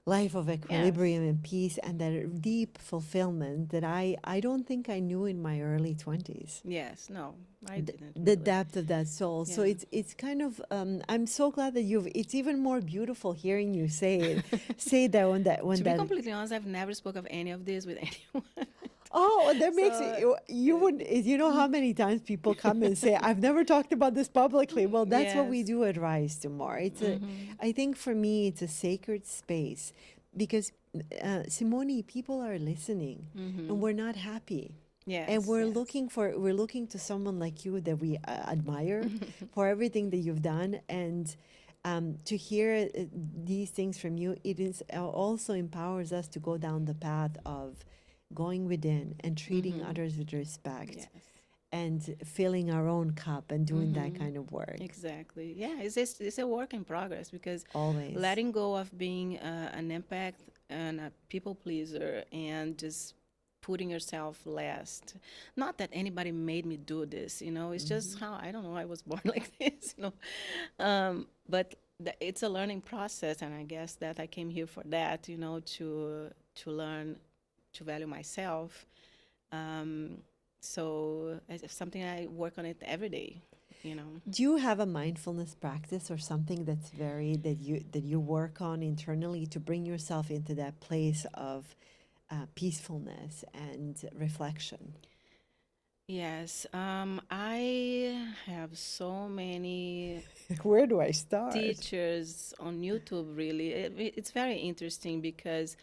life of Yes. equilibrium and peace and that deep fulfillment that I don't think I knew in my early 20s. Yes. No, I didn't The really. depth of that soul. So Yeah. it's kind of I'm so glad that it's even more beautiful hearing you say that when To be that completely honest, I've never spoke of any of this with anyone. oh, that makes So, you would you know how many times people come and say I've never talked about this publicly. Well, that's what we yes. do at Rise to More. Mm-hmm. I think for me it's a sacred space because Simone, people are listening Mm-hmm. and we're not happy. And Yes. we're Yes. looking to someone like you that we admire for everything that you've done, and to hear these things from you, it is also empowers us to go down the path of going within and treating Mm-hmm. others with respect Yes. and filling our own cup and doing that Mm-hmm. kind of work. Exactly. Yeah, it's a work in progress because Always. letting go of being an impact and a people pleaser and just putting yourself last. Not that anybody made me do this, it's just how, I don't know, I was born like this. But it's a learning process, and I guess that I came here for that, to learn to value myself. Um, so it's something I work on it every day. Do you have a mindfulness practice or something that you work on internally to bring yourself into that place of peacefulness and reflection? Yes, I have so many Where do I start? teachers on YouTube, really. It's very interesting because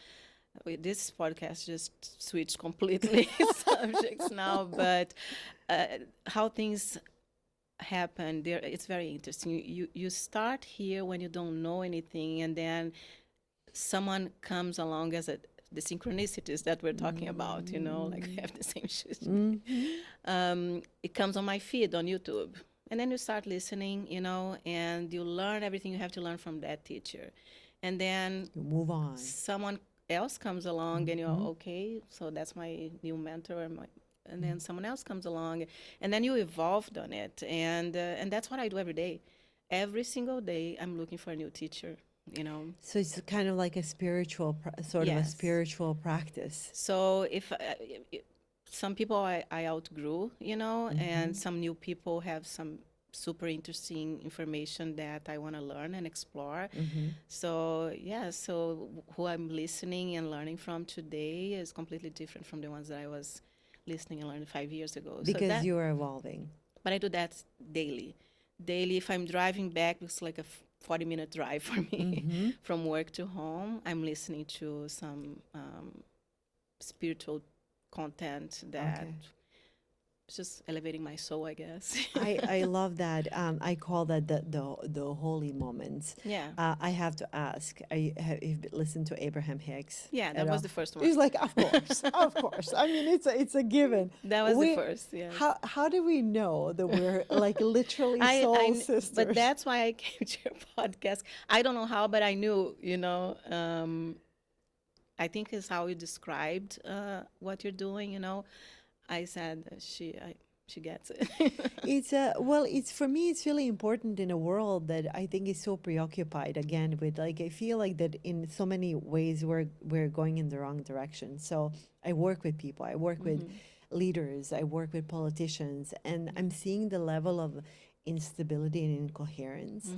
this podcast just switched completely subjects now, but how things happen there, it's very interesting. You start here when you don't know anything, and then someone comes along as the synchronicities that we're talking about, like we have the same shoes today. Mm-hmm. It comes on my feed on YouTube. And then you start listening, and you learn everything you have to learn from that teacher. And then You move on. someone else comes along, and you're Mm-hmm. okay, so that's my new mentor. And then someone else comes along, and then you evolved on it. And that's what I do every day. Every single day, I'm looking for a new teacher. So it's kind of like a sort of a Yes. spiritual practice. So if some people I outgrew, and Mm-hmm. some new people have some super interesting information that I want to learn and explore. Mm-hmm. So yeah, so who I'm listening and learning from today is completely different from the ones that I was listening and learning 5 years ago. So Because that, you are evolving. but I do that daily. Daily, if I'm driving back, it's like a 40-minute drive for me Mm-hmm. from work to home. I'm listening to some spiritual content that Okay. is just elevating my soul, I guess. I love that. I call that the holy moments. Yeah. I have to ask. Have you listened to Abraham Hicks Yeah, at that was all? the first one. He's like, of course, of course. I mean, it's a given. That was the We first, yes. how do we know that we're like literally soul But sisters? that's why I came to your podcast. I don't know how, but I knew, I think is how you described what you're doing. I said she gets it. It's it's for me it's really important in a world that I think is so preoccupied again with, like, I feel like that in so many ways we're going in the wrong direction. So I work with people, I work with leaders, I work with politicians, and I'm seeing the level of instability and incoherence.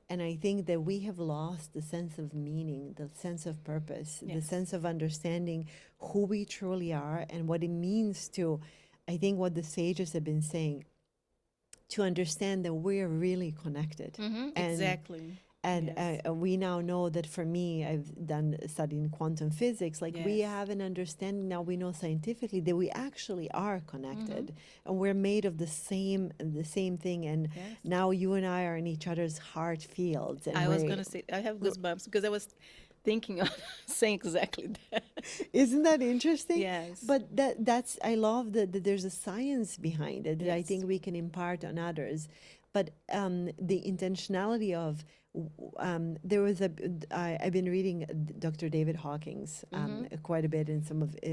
And I think that we have lost the sense of meaning, the sense of purpose, the sense of understanding who we truly are and what it means to, I think what the sages have been saying, to understand that we're really connected. Exactly. And we now know that, for me, I've done studying quantum physics, like we have an understanding now, we know scientifically that we actually are connected and we're made of the same thing. And now you and I are in each other's heart fields. And I was going to say, I have goosebumps because I was thinking of saying exactly that. Isn't that interesting? Yes. But that's, I love that there's a science behind it that I think we can impart on others. But the intentionality of, there was I've been reading Dr. David Hawkins quite a bit, in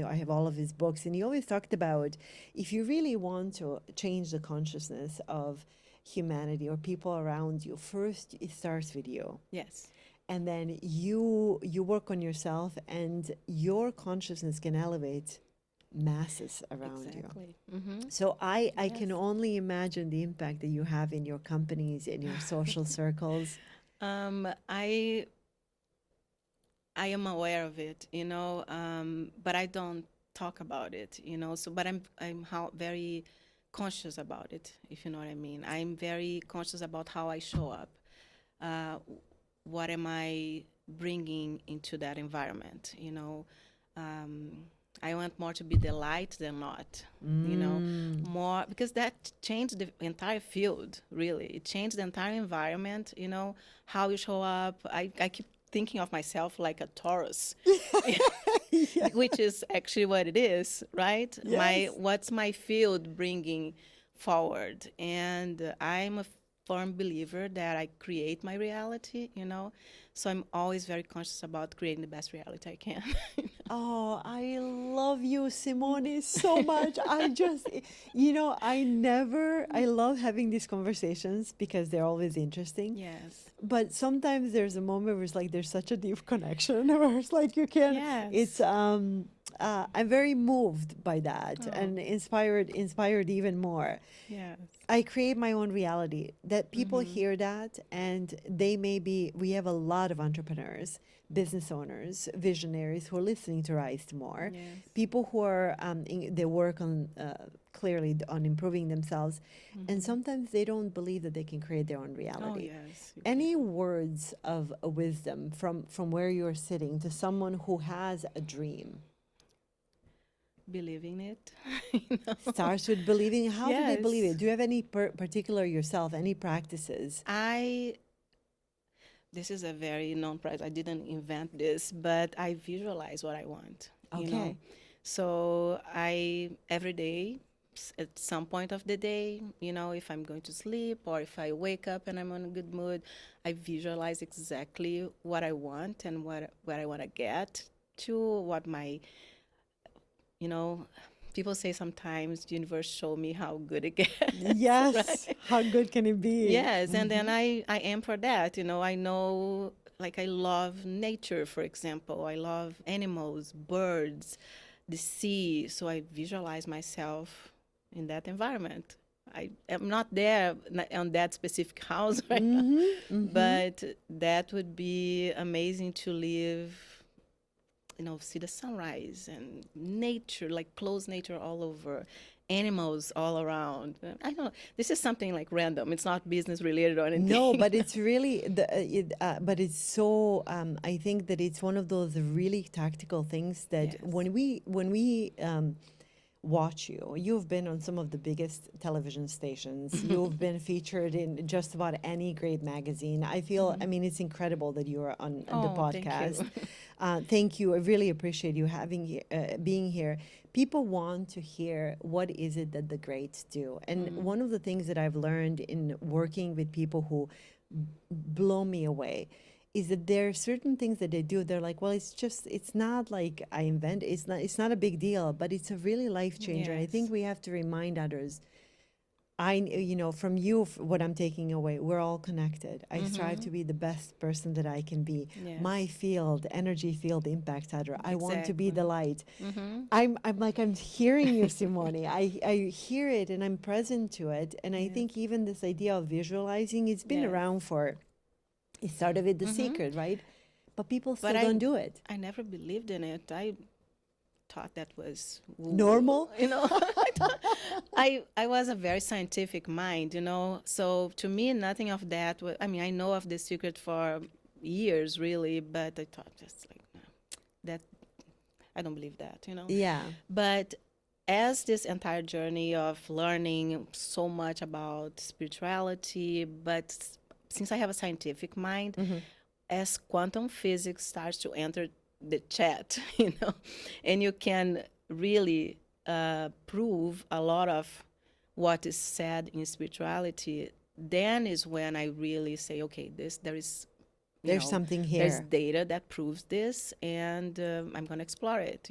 I have all of his books, and he always talked about, if you really want to change the consciousness of humanity or people around you, first it starts with you. Yes. And then you work on yourself, and your consciousness can elevate masses around you. So I can only imagine the impact that you have in your companies, in your social circles. I am aware of it, but I don't talk about it, So, but I'm very conscious about it, if you know what I mean. I'm very conscious about how I show up. What am I bringing into that environment? I want more to be the light than not, more, because that changed the entire field, really. It changed the entire environment, how you show up. I keep thinking of myself like a Taurus, which is actually what it is, right? Yes. What's my field bringing forward? And I'm a firm believer that I create my reality, So I'm always very conscious about creating the best reality I can. Oh, I love you, Simone, so much. I just, I love having these conversations because they're always interesting. Yes. But sometimes there's a moment where it's like there's such a deep connection where it's like you can, it's, I'm very moved by that and inspired even more. Yes. I create my own reality. That people hear that, and we have a lot of entrepreneurs, business owners, visionaries who are listening to Rise to More. Yes. People who are, they work on, clearly on improving themselves. And sometimes they don't believe that they can create their own reality. Oh, yes. Any words of wisdom from where you're sitting to someone who has a dream? Believing it. Starts with believing. How do they believe it? Do you have any particular yourself, any practices? This is a very known practice. I didn't invent this, but I visualize what I want. Okay. So every day, at some point of the day, if I'm going to sleep or if I wake up and I'm in a good mood, I visualize exactly what I want and where I want to get to, what my, people say sometimes the universe show me how good it gets. Yes. Right? How good can it be? Yes. And then I am for that. I know, like, I love nature, for example. I love animals, birds, the sea. So I visualize myself in that environment. I am not there on that specific house right now, but that would be amazing to live, see the sunrise and nature, like close nature all over, animals all around. I don't know. This is something like random. It's not business related or anything. No, but it's really, but it's so, I think that it's one of those really tactical things that when we watch you, you've been on some of the biggest television stations. You've been featured in just about any great magazine. I feel, I mean, it's incredible that you are on the podcast. Thank you. Thank you. I really appreciate you being here. People want to hear what is it that the greats do. And one of the things that I've learned in working with people who blow me away is that there are certain things that they do. They're like, well, it's not like I invent. It's not a big deal, but it's a really life changer. Yes. I think we have to remind others, from you, what I'm taking away, we're all connected. I strive to be the best person that I can be. My Yes. field, energy field, impact adder. I want to be Exactly. the light. Mm-hmm. I'm hearing you, Simone. I hear it and I'm present to it. And I Yes. think even this idea of visualizing, it's been Yes. around it started with The Mm-hmm. Secret, right? But people But still don't do it. I never believed in it. I thought that was woo-woo, Normal? I was a very scientific mind, so to me nothing of that was, I mean, I know of The Secret for years really, but I thought just like, no, that I don't believe that. Yeah. But as this entire journey of learning so much about spirituality, but since I have a scientific mind, as quantum physics starts to enter the chat, and you can really prove a lot of what is said in spirituality, then is when I really say, okay, there is, There's something there's here. data that proves this, and I'm going to explore it.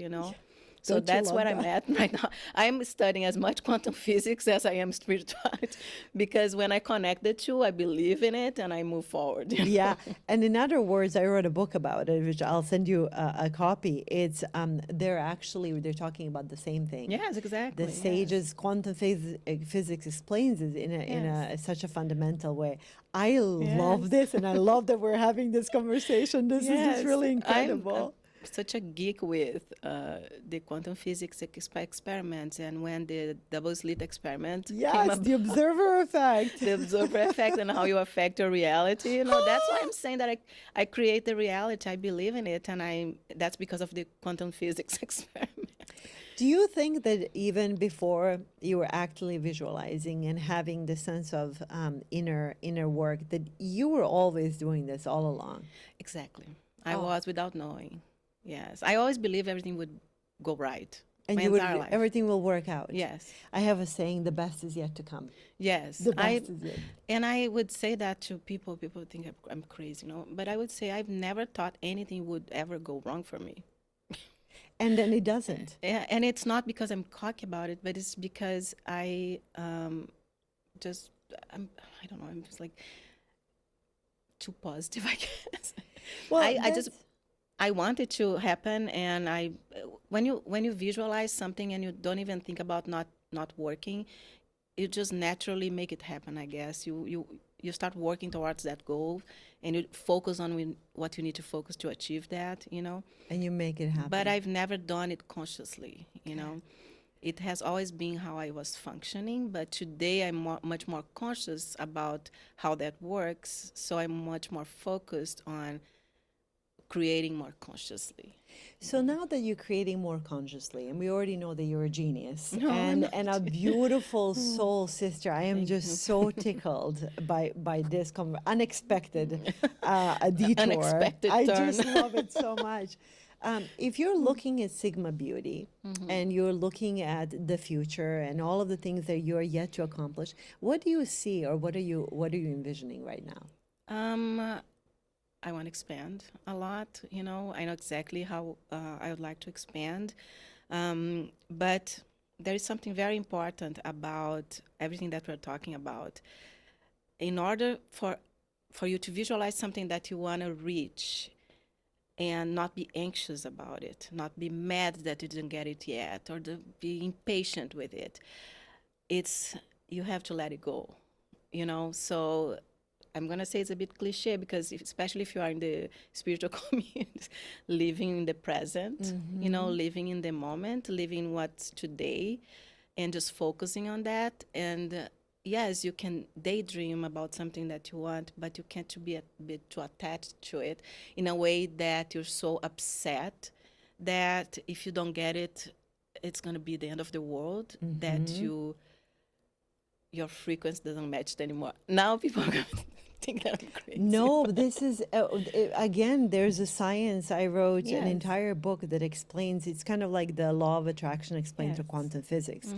So Don't you that's love where I'm that? at right now. I'm studying as much quantum physics as I am spirituality, because when I connect the two, I believe in it and I move forward. Yeah, and in other words, I wrote a book about it, which I'll send you a copy. It's they're talking about the same thing. Yes, exactly. The Yes. sages, quantum physics explains it in such a fundamental way. I love Yes. this, and I love that we're having this conversation. This is just Yes, really I'm incredible. such a geek with the quantum physics experiments, and when the double slit experiment came Yes, up, the observer effect. the observer effect and how you affect your reality. That's why I'm saying that I create the reality. I believe in it, and that's because of the quantum physics experiment. Do you think that even before you were actually visualizing and having the sense of inner work, that you were always doing this all along? Exactly. I Oh. was without knowing. Yes. I always believed everything would go right. And My you would entire life. everything will work out. Yes. I have a saying: the best is yet to come. Yes. The best is yet. And I would say that to people. People think I'm crazy. But I would say I've never thought anything would ever go wrong for me. And then it doesn't. Yeah, and it's not because I'm cocky about it, but it's because just I don't know. I'm just like too positive, I guess. Well, I just I want it to happen, and when you visualize something and you don't even think about not working, you just naturally make it happen. I guess you start working towards that goal, and you focus on what you need to focus to achieve that. and you make it happen. But I've never done it consciously. It has always been how I was functioning, but today I'm much more conscious about how that works, so I'm much more focused on creating more consciously. So now that you're creating more consciously, and we already know that you're a genius No, I'm not. and a beautiful soul sister, I am just so tickled by this unexpected a detour. Unexpected I turn. just love it so much. If you're looking at Sigma Beauty and you're looking at the future and all of the things that you're yet to accomplish, what do you see, or what are you envisioning right now? I want to expand a lot. I know exactly how I would like to expand. But there is something very important about everything that we're talking about. In order for you to visualize something that you want to reach and not be anxious about it, not be mad that you didn't get it yet, or to be impatient with it, you have to let it go. So I'm going to say it's a bit cliche, because especially if you are in the spiritual community, living in the present, living in the moment, living what's today, and just focusing on that. And yes, you can daydream about something that you want, but you can't be a bit too attached to it in a way that you're so upset that if you don't get it, it's going to be the end of the world, that your frequency doesn't match it anymore. Now people are going to think that I'm crazy. No, this is, again, there's a science. I wrote an Yes. entire book that explains, it's kind of like the law of attraction explained to Yes. quantum physics.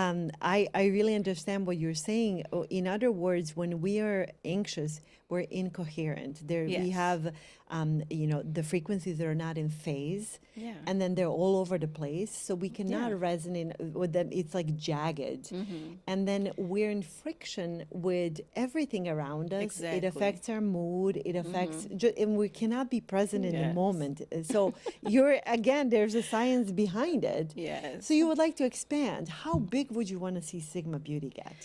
I really understand what you're saying. In other words, when we are anxious, we're incoherent. There we Yes. have, the frequencies that are not in phase, Yeah. and then they're all over the place. So we cannot Yeah. resonate with them. It's like jagged, Mm-hmm. and then we're in friction with everything around us. It Exactly. affects our mood. It affects, Mm-hmm. and we cannot be present in the Yes. moment. So you're again, there's a science behind it. So Yes. you would like to expand. How big would you want to see Sigma Beauty get?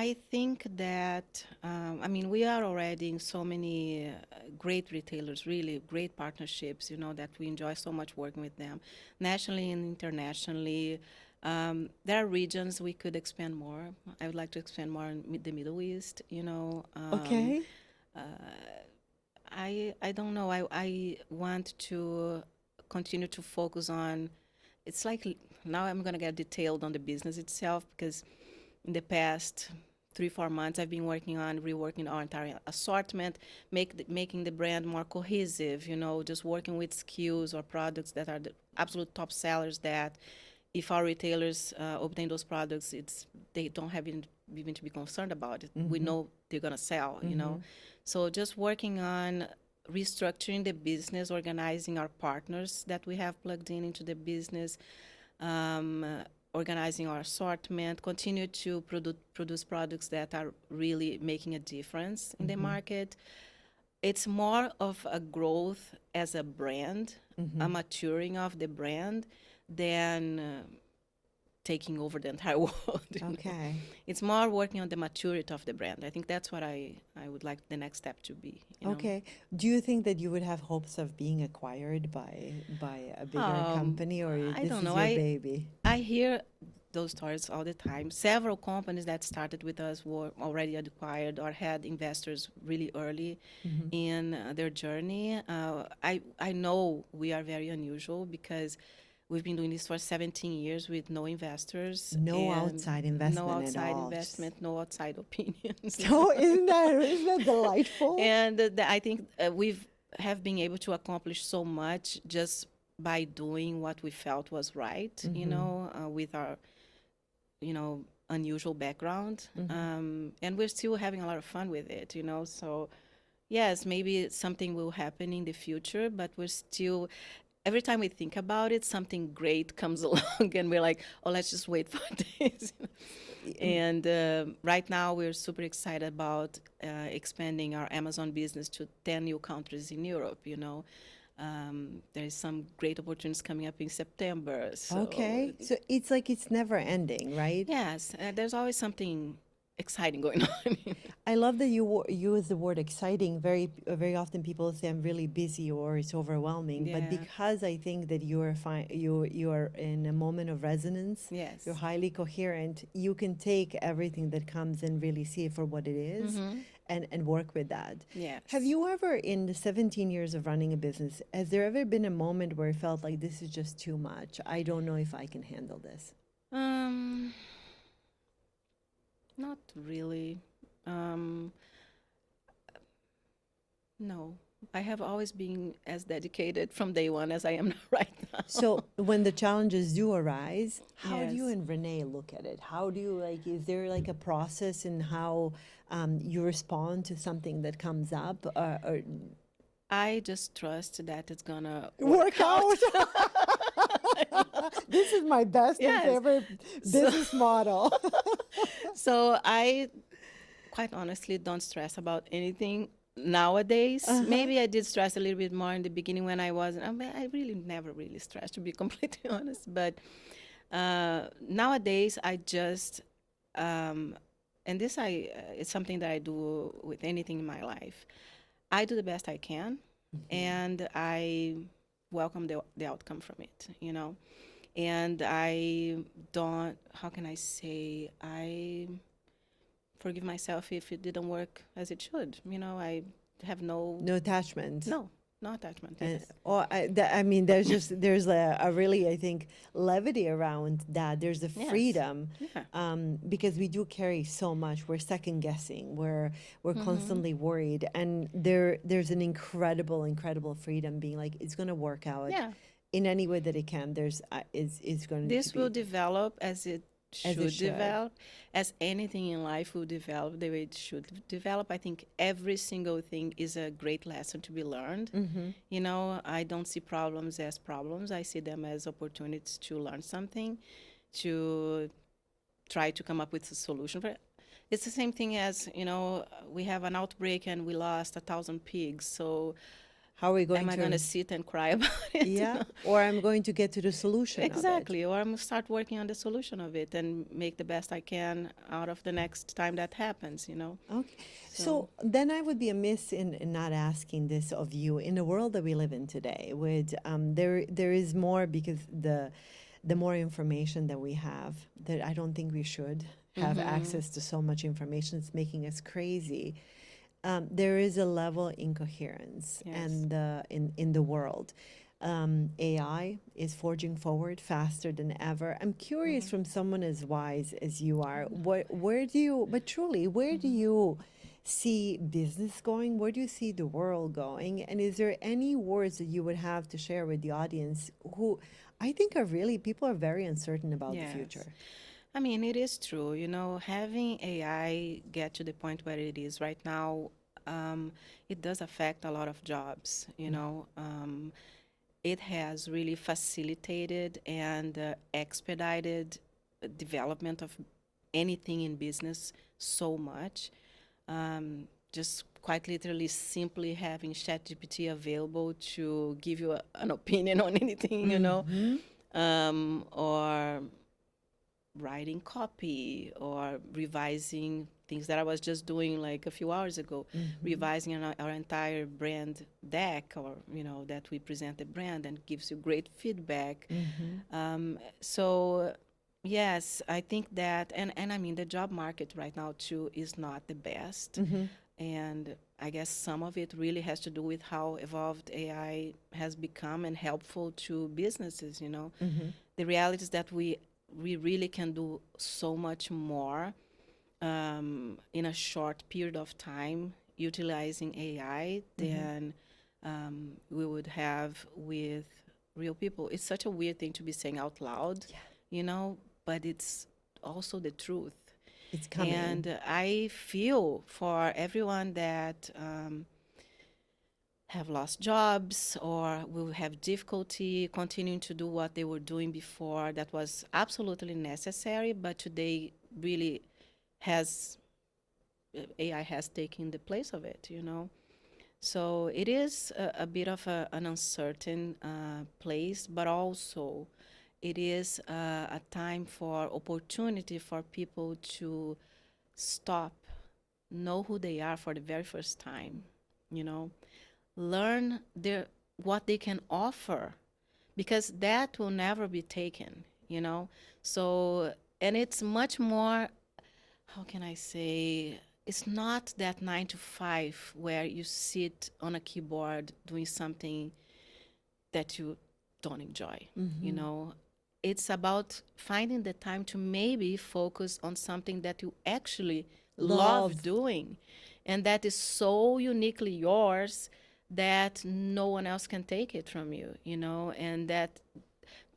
I think that, I mean, we are already in so many great retailers, really great partnerships, that we enjoy so much working with them, nationally and internationally. There are regions we could expand more. I would like to expand more in the Middle East. Okay. Uh, I don't know. I want to continue to focus on, it's like now I'm going to get detailed on the business itself because in the past 3 4 months I've been working on reworking our entire assortment, making the brand more cohesive, just working with SKUs or products that are the absolute top sellers that if our retailers obtain those products, they don't have even to be concerned about it. We Mm-hmm. know they're going to sell. Mm-hmm. So just working on restructuring the business, organizing our partners that we have plugged into the business, um, organizing our assortment, continue to produce products that are really making a difference in the Mm-hmm. market. It's more of a growth as a brand, Mm-hmm. a maturing of the brand than taking over the entire world. Okay. It's more working on the maturity of the brand. I think that's what I would like the next step to be. Okay. Do you think that you would have hopes of being acquired by a bigger company, or I this don't is know. your baby? I hear those stories all the time. Several companies that started with us were already acquired or had investors really early Mm-hmm. in their journey. I know we are very unusual because we've been doing this for 17 years with no investors No and outside no investment at outside all. Just investment, no outside opinions. so isn't that delightful? And I think we've have been able to accomplish so much just by doing what we felt was right, Mm-hmm. with our, unusual background. Mm-hmm. And we're still having a lot of fun with it. So, yes, maybe something will happen in the future, but we're still, every time we think about it, something great comes along and we're like, oh, let's just wait for this. And right now, we're super excited about expanding our Amazon business to 10 new countries in Europe. There's some great opportunities coming up in September. So, Okay. So it's like it's never ending, right? yes, there's always something exciting going on. I love that you use the word exciting. Very often people say I'm really busy or it's overwhelming, but Yeah. because I think that you are fine, you are in a moment of resonance. You're Yes. highly coherent. You can take everything that comes and really see it for what it is, Mm-hmm. and work with that. Have Yes. you ever, in the 17 years of running a business, has there ever been a moment where it felt like this is just too much? I don't know if I can handle this. Um, Not really. Um, no. I have always been as dedicated from day one as I am right now. So when the challenges do arise, how do you Yes. and Renee look at it? How do you like? Is there like a process in how you respond to something that comes up, or I just trust that it's gonna work work out. out? This is my best and Yes. favorite So, business model. so I quite honestly don't stress about anything nowadays. Uh-huh. Maybe I did stress a little bit more in the beginning when I wasn't. I mean, I really never really stressed, to be completely honest. But nowadays, I just, and this it's something that I do with anything in my life. I do the best I can, and I welcome the outcome from it. And I don't, how can I say, I forgive myself if it didn't work as it should. I have No attachment. no attachment. And Yes. I mean, there's a really, I think, levity around that. There's a Yes. freedom, Yeah. because we do carry so much. We're second guessing. We're Mm-hmm. constantly worried, and there's an incredible freedom being like it's going to work out Yeah. in any way that it can. There's is going to This will be. develop as it As it should should. develop, as anything in life will develop the way it should develop. I think every single thing is a great lesson to be learned. You know, I don't see problems as problems. I see them as opportunities to learn something, to try to come up with a solution for it. It's the same thing as, you know, we have an outbreak and we lost 1,000 pigs. So How are we going am I going to? to sit and cry about it? You Yeah, know? or I'm going to get to the solution of it. Exactly. Or I'm going to start working on the solution of it and make the best I can out of the next time that happens, you know? Okay. So, So then I would be amiss in not asking this of you. In the world that we live in today, with there is more, because the more information that we have, that I don't think we should have access to so much information. It's making us crazy. There is a level of incoherence Yes. and in the world. AI is forging forward faster than ever. I'm curious, from someone as wise as you are, where do you, but truly, where do you see business going? Where do you see the world going? And is there any words that you would have to share with the audience who I think are really, people are very uncertain about the yes. future? I mean, it is true. You know, having AI get to the point where it is right now, it does affect a lot of jobs, you know. It has really facilitated and expedited development of anything in business so much. Just quite literally simply having ChatGPT available to give you an opinion on anything, you know, or writing copy or revising things that I was just doing like a few hours ago, revising our entire brand deck, or, you know, that we present the brand and gives you great feedback. So yes, I think that, and I mean, the job market right now too is not the best. And I guess some of it really has to do with how evolved AI has become and helpful to businesses, you know. The reality is that we really can do so much more in a short period of time utilizing AI than we would have with real people. It's such a weird thing to be saying out loud, you know, but it's also the truth. It's coming. And I feel for everyone that have lost jobs or will have difficulty continuing to do what they were doing before that was absolutely necessary, but today really has, AI has taken the place of it, you know. So it is a bit of an uncertain place, but also it is a time for opportunity for people to stop, know who they are for the very first time, you know, learn what they can offer, because that will never be taken, you know. So, and it's much more, how can I say, it's not that 9 to 5 where you sit on a keyboard doing something that you don't enjoy, you know. It's about finding the time to maybe focus on something that you actually love doing, and that is so uniquely yours that no one else can take it from you, you know. And that,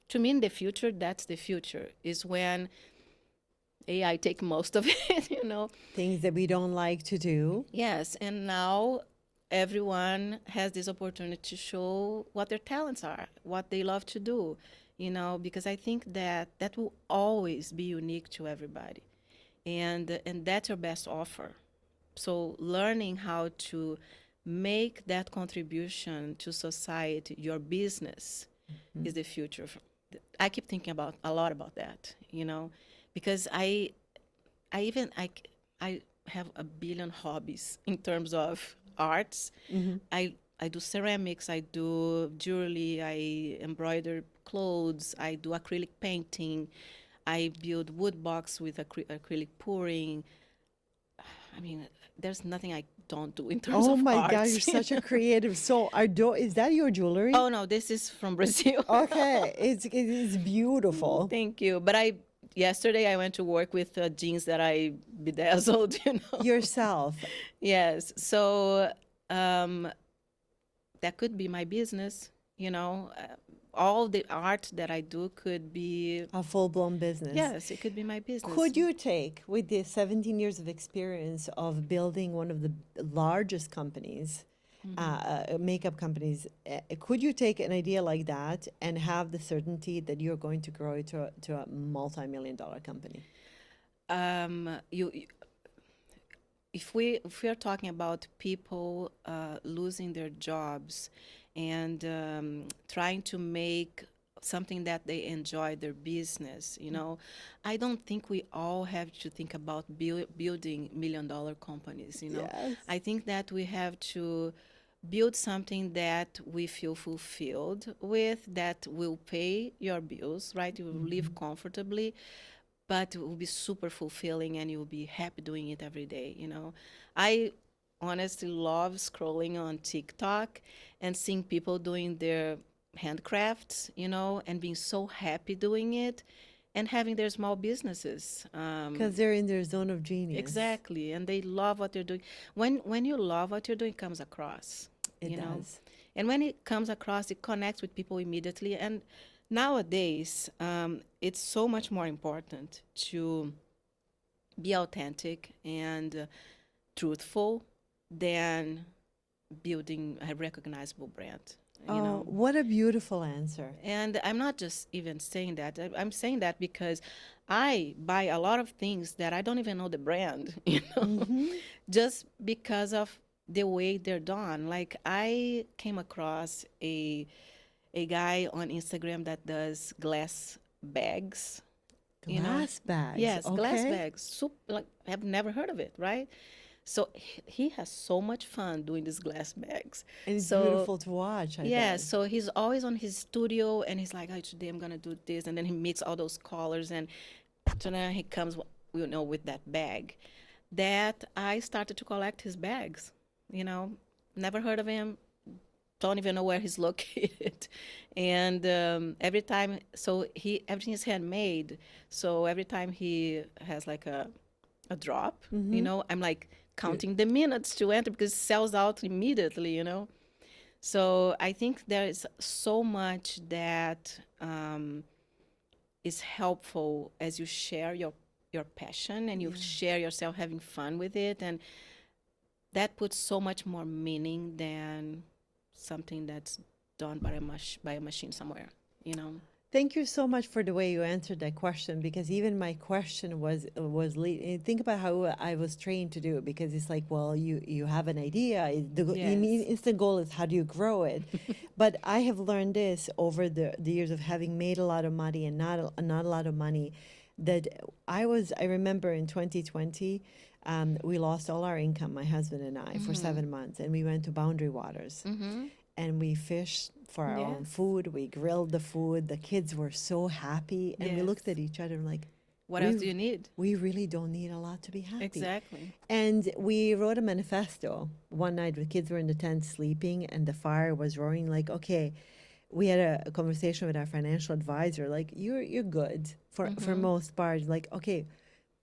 to me, in the future, that's the future, is when AI take most of it, you know. Things that we don't like to do. Yes, and now everyone has this opportunity to show what their talents are, what they love to do, you know, because I think that that will always be unique to everybody. And that's your best offer. So learning how to make that contribution to society, your business, is the future. I keep thinking about a lot about that, you know, because I have a billion hobbies in terms of arts. I do ceramics, I do jewelry, I embroider clothes, I do acrylic painting, I build wood box with acrylic pouring. I mean, there's nothing I don't do in terms Oh of my arts. God, you're such a creative soul. Is that your jewelry? Oh no, this is from Brazil. Okay, it is beautiful. Thank you. But yesterday I went to work with jeans that I bedazzled, you know. Yourself. Yes. So that could be my business, you know, all the art that I do could be, A full-blown business. yes, it could be my business. Could you take, with the 17 years of experience of building one of the largest companies, makeup companies, could you take an idea like that and have the certainty that you're going to grow it to a multi-million-dollar company? You if we are talking about people losing their jobs and trying to make something that they enjoy their business, I don't think we all have to think about building $1 million companies. Yes. I think that we have to build something that we feel fulfilled with, that will pay your bills, right? You will live comfortably, but it will be super fulfilling and you'll be happy doing it every day. I honestly love scrolling on TikTok and seeing people doing their handcrafts, and being so happy doing it and having their small businesses. Because they're in their zone of genius. Exactly. And they love what they're doing. When you love what you're doing, it comes across, It you know. does. And when it comes across, it connects with people immediately. And nowadays, it's so much more important to be authentic and truthful than building a recognizable brand. You Oh, know, what a beautiful answer. and I'm not just even saying that. I'm saying that because I buy a lot of things that I don't even know the brand, just because of the way they're done. Like I came across a guy on Instagram that does glass bags, you know. Glass bags, Yes, glass okay? bags. Like I've never heard of it, right? So he has so much fun doing these glass bags. And it's So beautiful to watch, I yeah, bet. so he's always on his studio and he's like, oh, today I'm gonna do this, and then he meets all those colors, and so now he comes, with that bag. That I started to collect his bags. Never heard of him, don't even know where he's located, and every time, so everything is handmade. So every time he has like a drop, I'm like counting the minutes to enter because it sells out immediately. So I think there is so much that is helpful as you share your passion and you share yourself having fun with it, and that puts so much more meaning than something that's done by a machine somewhere. Thank you so much for the way you answered that question, because even my question think about how I was trained to do it, because it's like, well, you have an idea, Yes. instant goal is how do you grow it. But I have learned this over the years of having made a lot of money and not a lot of money, that I remember in 2020, we lost all our income, my husband and I, for 7 months, and we went to Boundary Waters. And we fished for our own Yes. food. We grilled the food. The kids were so happy. And we Yes. looked at each other and like, What else do you need? we really don't need a lot to be happy. Exactly. And we wrote a manifesto one night. The kids were in the tent sleeping and the fire was roaring. Like, okay, we had a conversation with our financial advisor. Like, you're good for most part. Like, okay,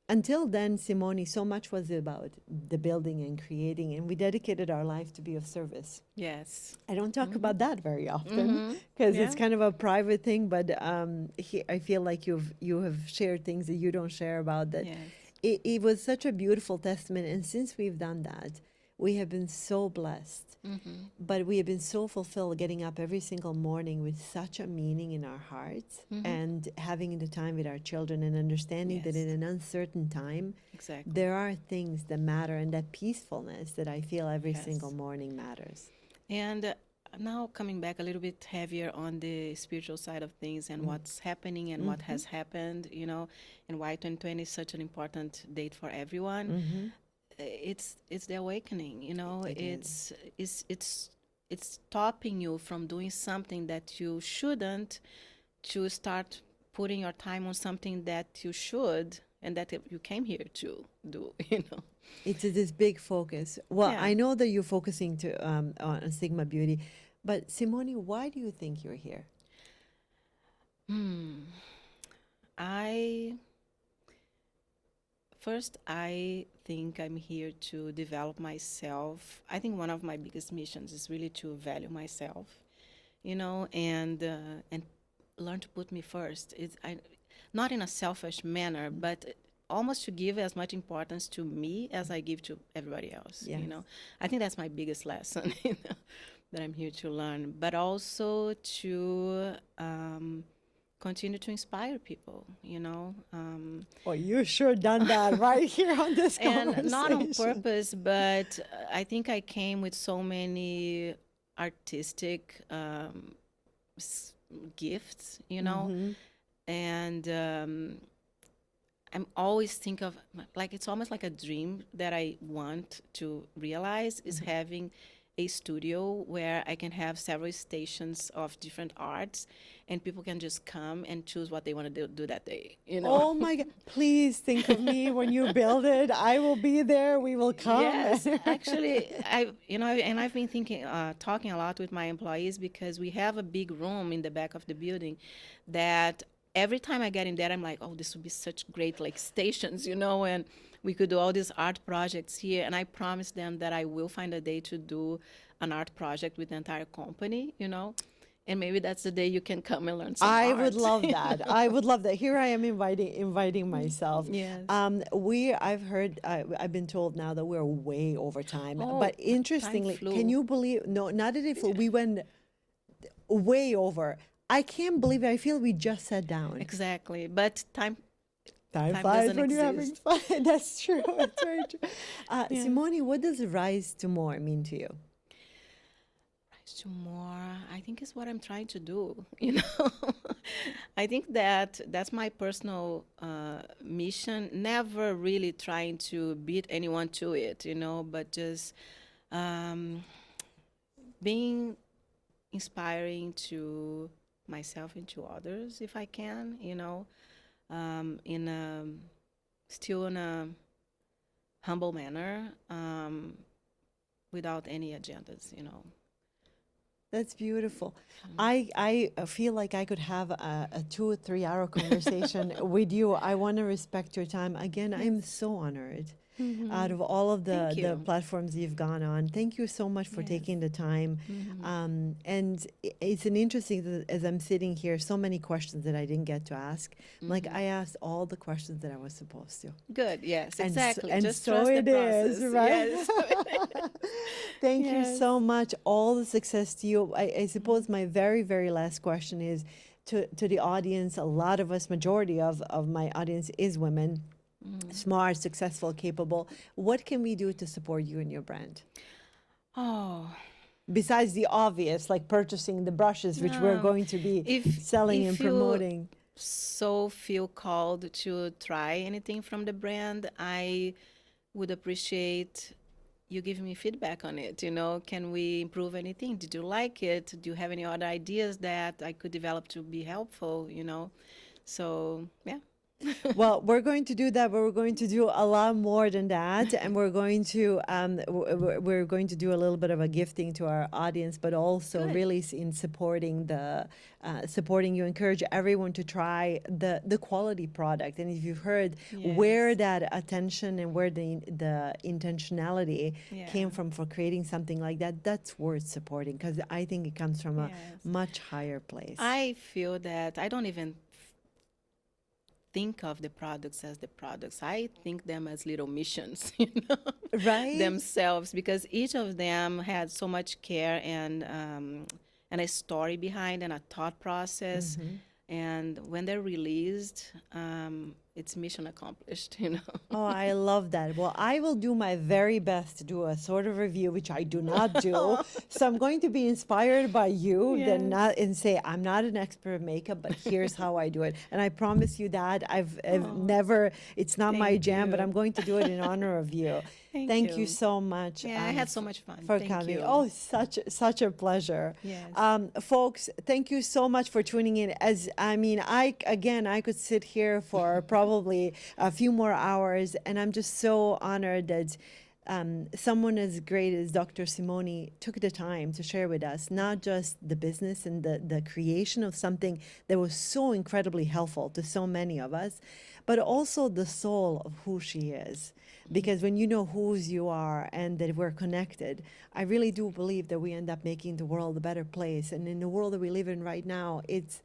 until then, Simone, so much was about the building and creating, and we dedicated our life to be of service. Yes. I don't talk about that very often because it's Yeah. kind of a private thing, but I feel like you have shared things that you don't share about that. Yes. It was such a beautiful testament, and since we've done that, we have been so blessed. But we have been so fulfilled getting up every single morning with such a meaning in our hearts and having the time with our children and understanding that Yes. in an uncertain time, Exactly. there are things that matter, and that peacefulness that I feel every Yes. single morning matters. And now coming back a little bit heavier on the spiritual side of things and what's happening and what has happened, and why 2020 is such an important date for everyone. It's the awakening, It it's stopping you from doing something that you shouldn't, to start putting your time on something that you should and that you came here to do. It's this big focus. Well, Yeah. I know that you're focusing on Sigma Beauty, but Simone, why do you think you're here? I First, I think I'm here to develop myself. I think one of my biggest missions is really to value myself, and learn to put me first. Not in a selfish manner, but almost to give as much importance to me as I give to everybody else. Yes. I think that's my biggest lesson that I'm here to learn, but also to continue to inspire people. Well, you sure done that right here on this And not on conversation. purpose, but I think I came with so many artistic gifts, and I'm always think of, like, it's almost like a dream that I want to realize is having a studio where I can have several stations of different arts, and people can just come and choose what they want to do that day. Oh my God. Please think of me when you build it. I will be there. We will come. Yes, actually, and I've been thinking, talking a lot with my employees, because we have a big room in the back of the building that every time I get in there, I'm like, oh, this would be such great, like, stations, and we could do all these art projects here. And I promise them that I will find a day to do an art project with the entire company, and maybe that's the day you can come and learn some I art. would love that. I would love that. Here I am inviting myself. Yes. I've been told now that we're way over time. Oh, But time interestingly, flew. can you believe? No, not that it flew. We went way over. I can't believe it. I feel we just sat down. Exactly, but time Time Time flies doesn't when you're having exist. fun. That's true. That's very true. Simone, what does rise to more mean to you? Rise to more, I think, is what I'm trying to do. I think that's my personal mission. Never really trying to beat anyone to it, but just um, being inspiring to myself and to others, if I can. In a still in a humble manner, without any agendas. That's beautiful. I feel like I could have a 2 or 3 hour conversation with you. I want to respect your time. Again, I'm so honored. Out of all of Thank the you. platforms you've gone on, thank you so much for Yes. taking the time. And it's an interesting, as I'm sitting here, so many questions that I didn't get to ask. Like, I asked all the questions that I was supposed to. Good. Yes. And Exactly. and Just so trust the it is, process. right? Yes. Thank you Yes. so much. All the success to you. I suppose my very, very last question is to the audience. A lot of us, majority of my audience is women, smart, successful, capable. What can we do to support you and your brand? Oh. Besides the obvious, like purchasing the brushes, which we're going to be If selling and you promoting. so feel called to try anything from the brand, I would appreciate you giving me feedback on it. Can we improve anything? Did you like it? Do you have any other ideas that I could develop to be helpful? So yeah. Well, we're going to do that, but we're going to do a lot more than that, and we're going to do a little bit of a gifting to our audience, but also Good. really in supporting you, encourage everyone to try the quality product. And if you've heard where Yes. that attention and where the intentionality came Yeah. from for creating something like that, that's worth supporting, because I think it comes from a Yes. much higher place. I feel that I don't even think of the products as the products. I think them as little missions, Right? themselves, because each of them had so much care and a story behind and a thought process. And when they're released, it's mission accomplished. Oh, I love that. Well, I will do my very best to do a sort of review, which I do not do. So I'm going to be inspired by you, then not and say I'm not an expert in makeup, but here's how I do it. And I promise you that I've never. It's not my Thank jam, but you. I'm going to do it in honor of you. Thank you you. so much. Yeah, I had so much fun. For Thank coming. you. Oh, such a pleasure. Yes. Folks, thank you so much for tuning in. I could sit here for probably a few more hours, and I'm just so honored that someone as great as Dr. Simone took the time to share with us not just the business and the creation of something that was so incredibly helpful to so many of us, but also the soul of who she is. Because when you know whose you are and that we're connected, I really do believe that we end up making the world a better place. And in the world that we live in right now, it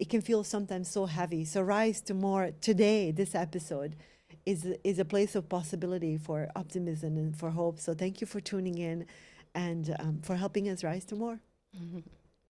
can feel sometimes so heavy. So Rise to More today, this episode, is a place of possibility for optimism and for hope. So thank you for tuning in and for helping us rise to more.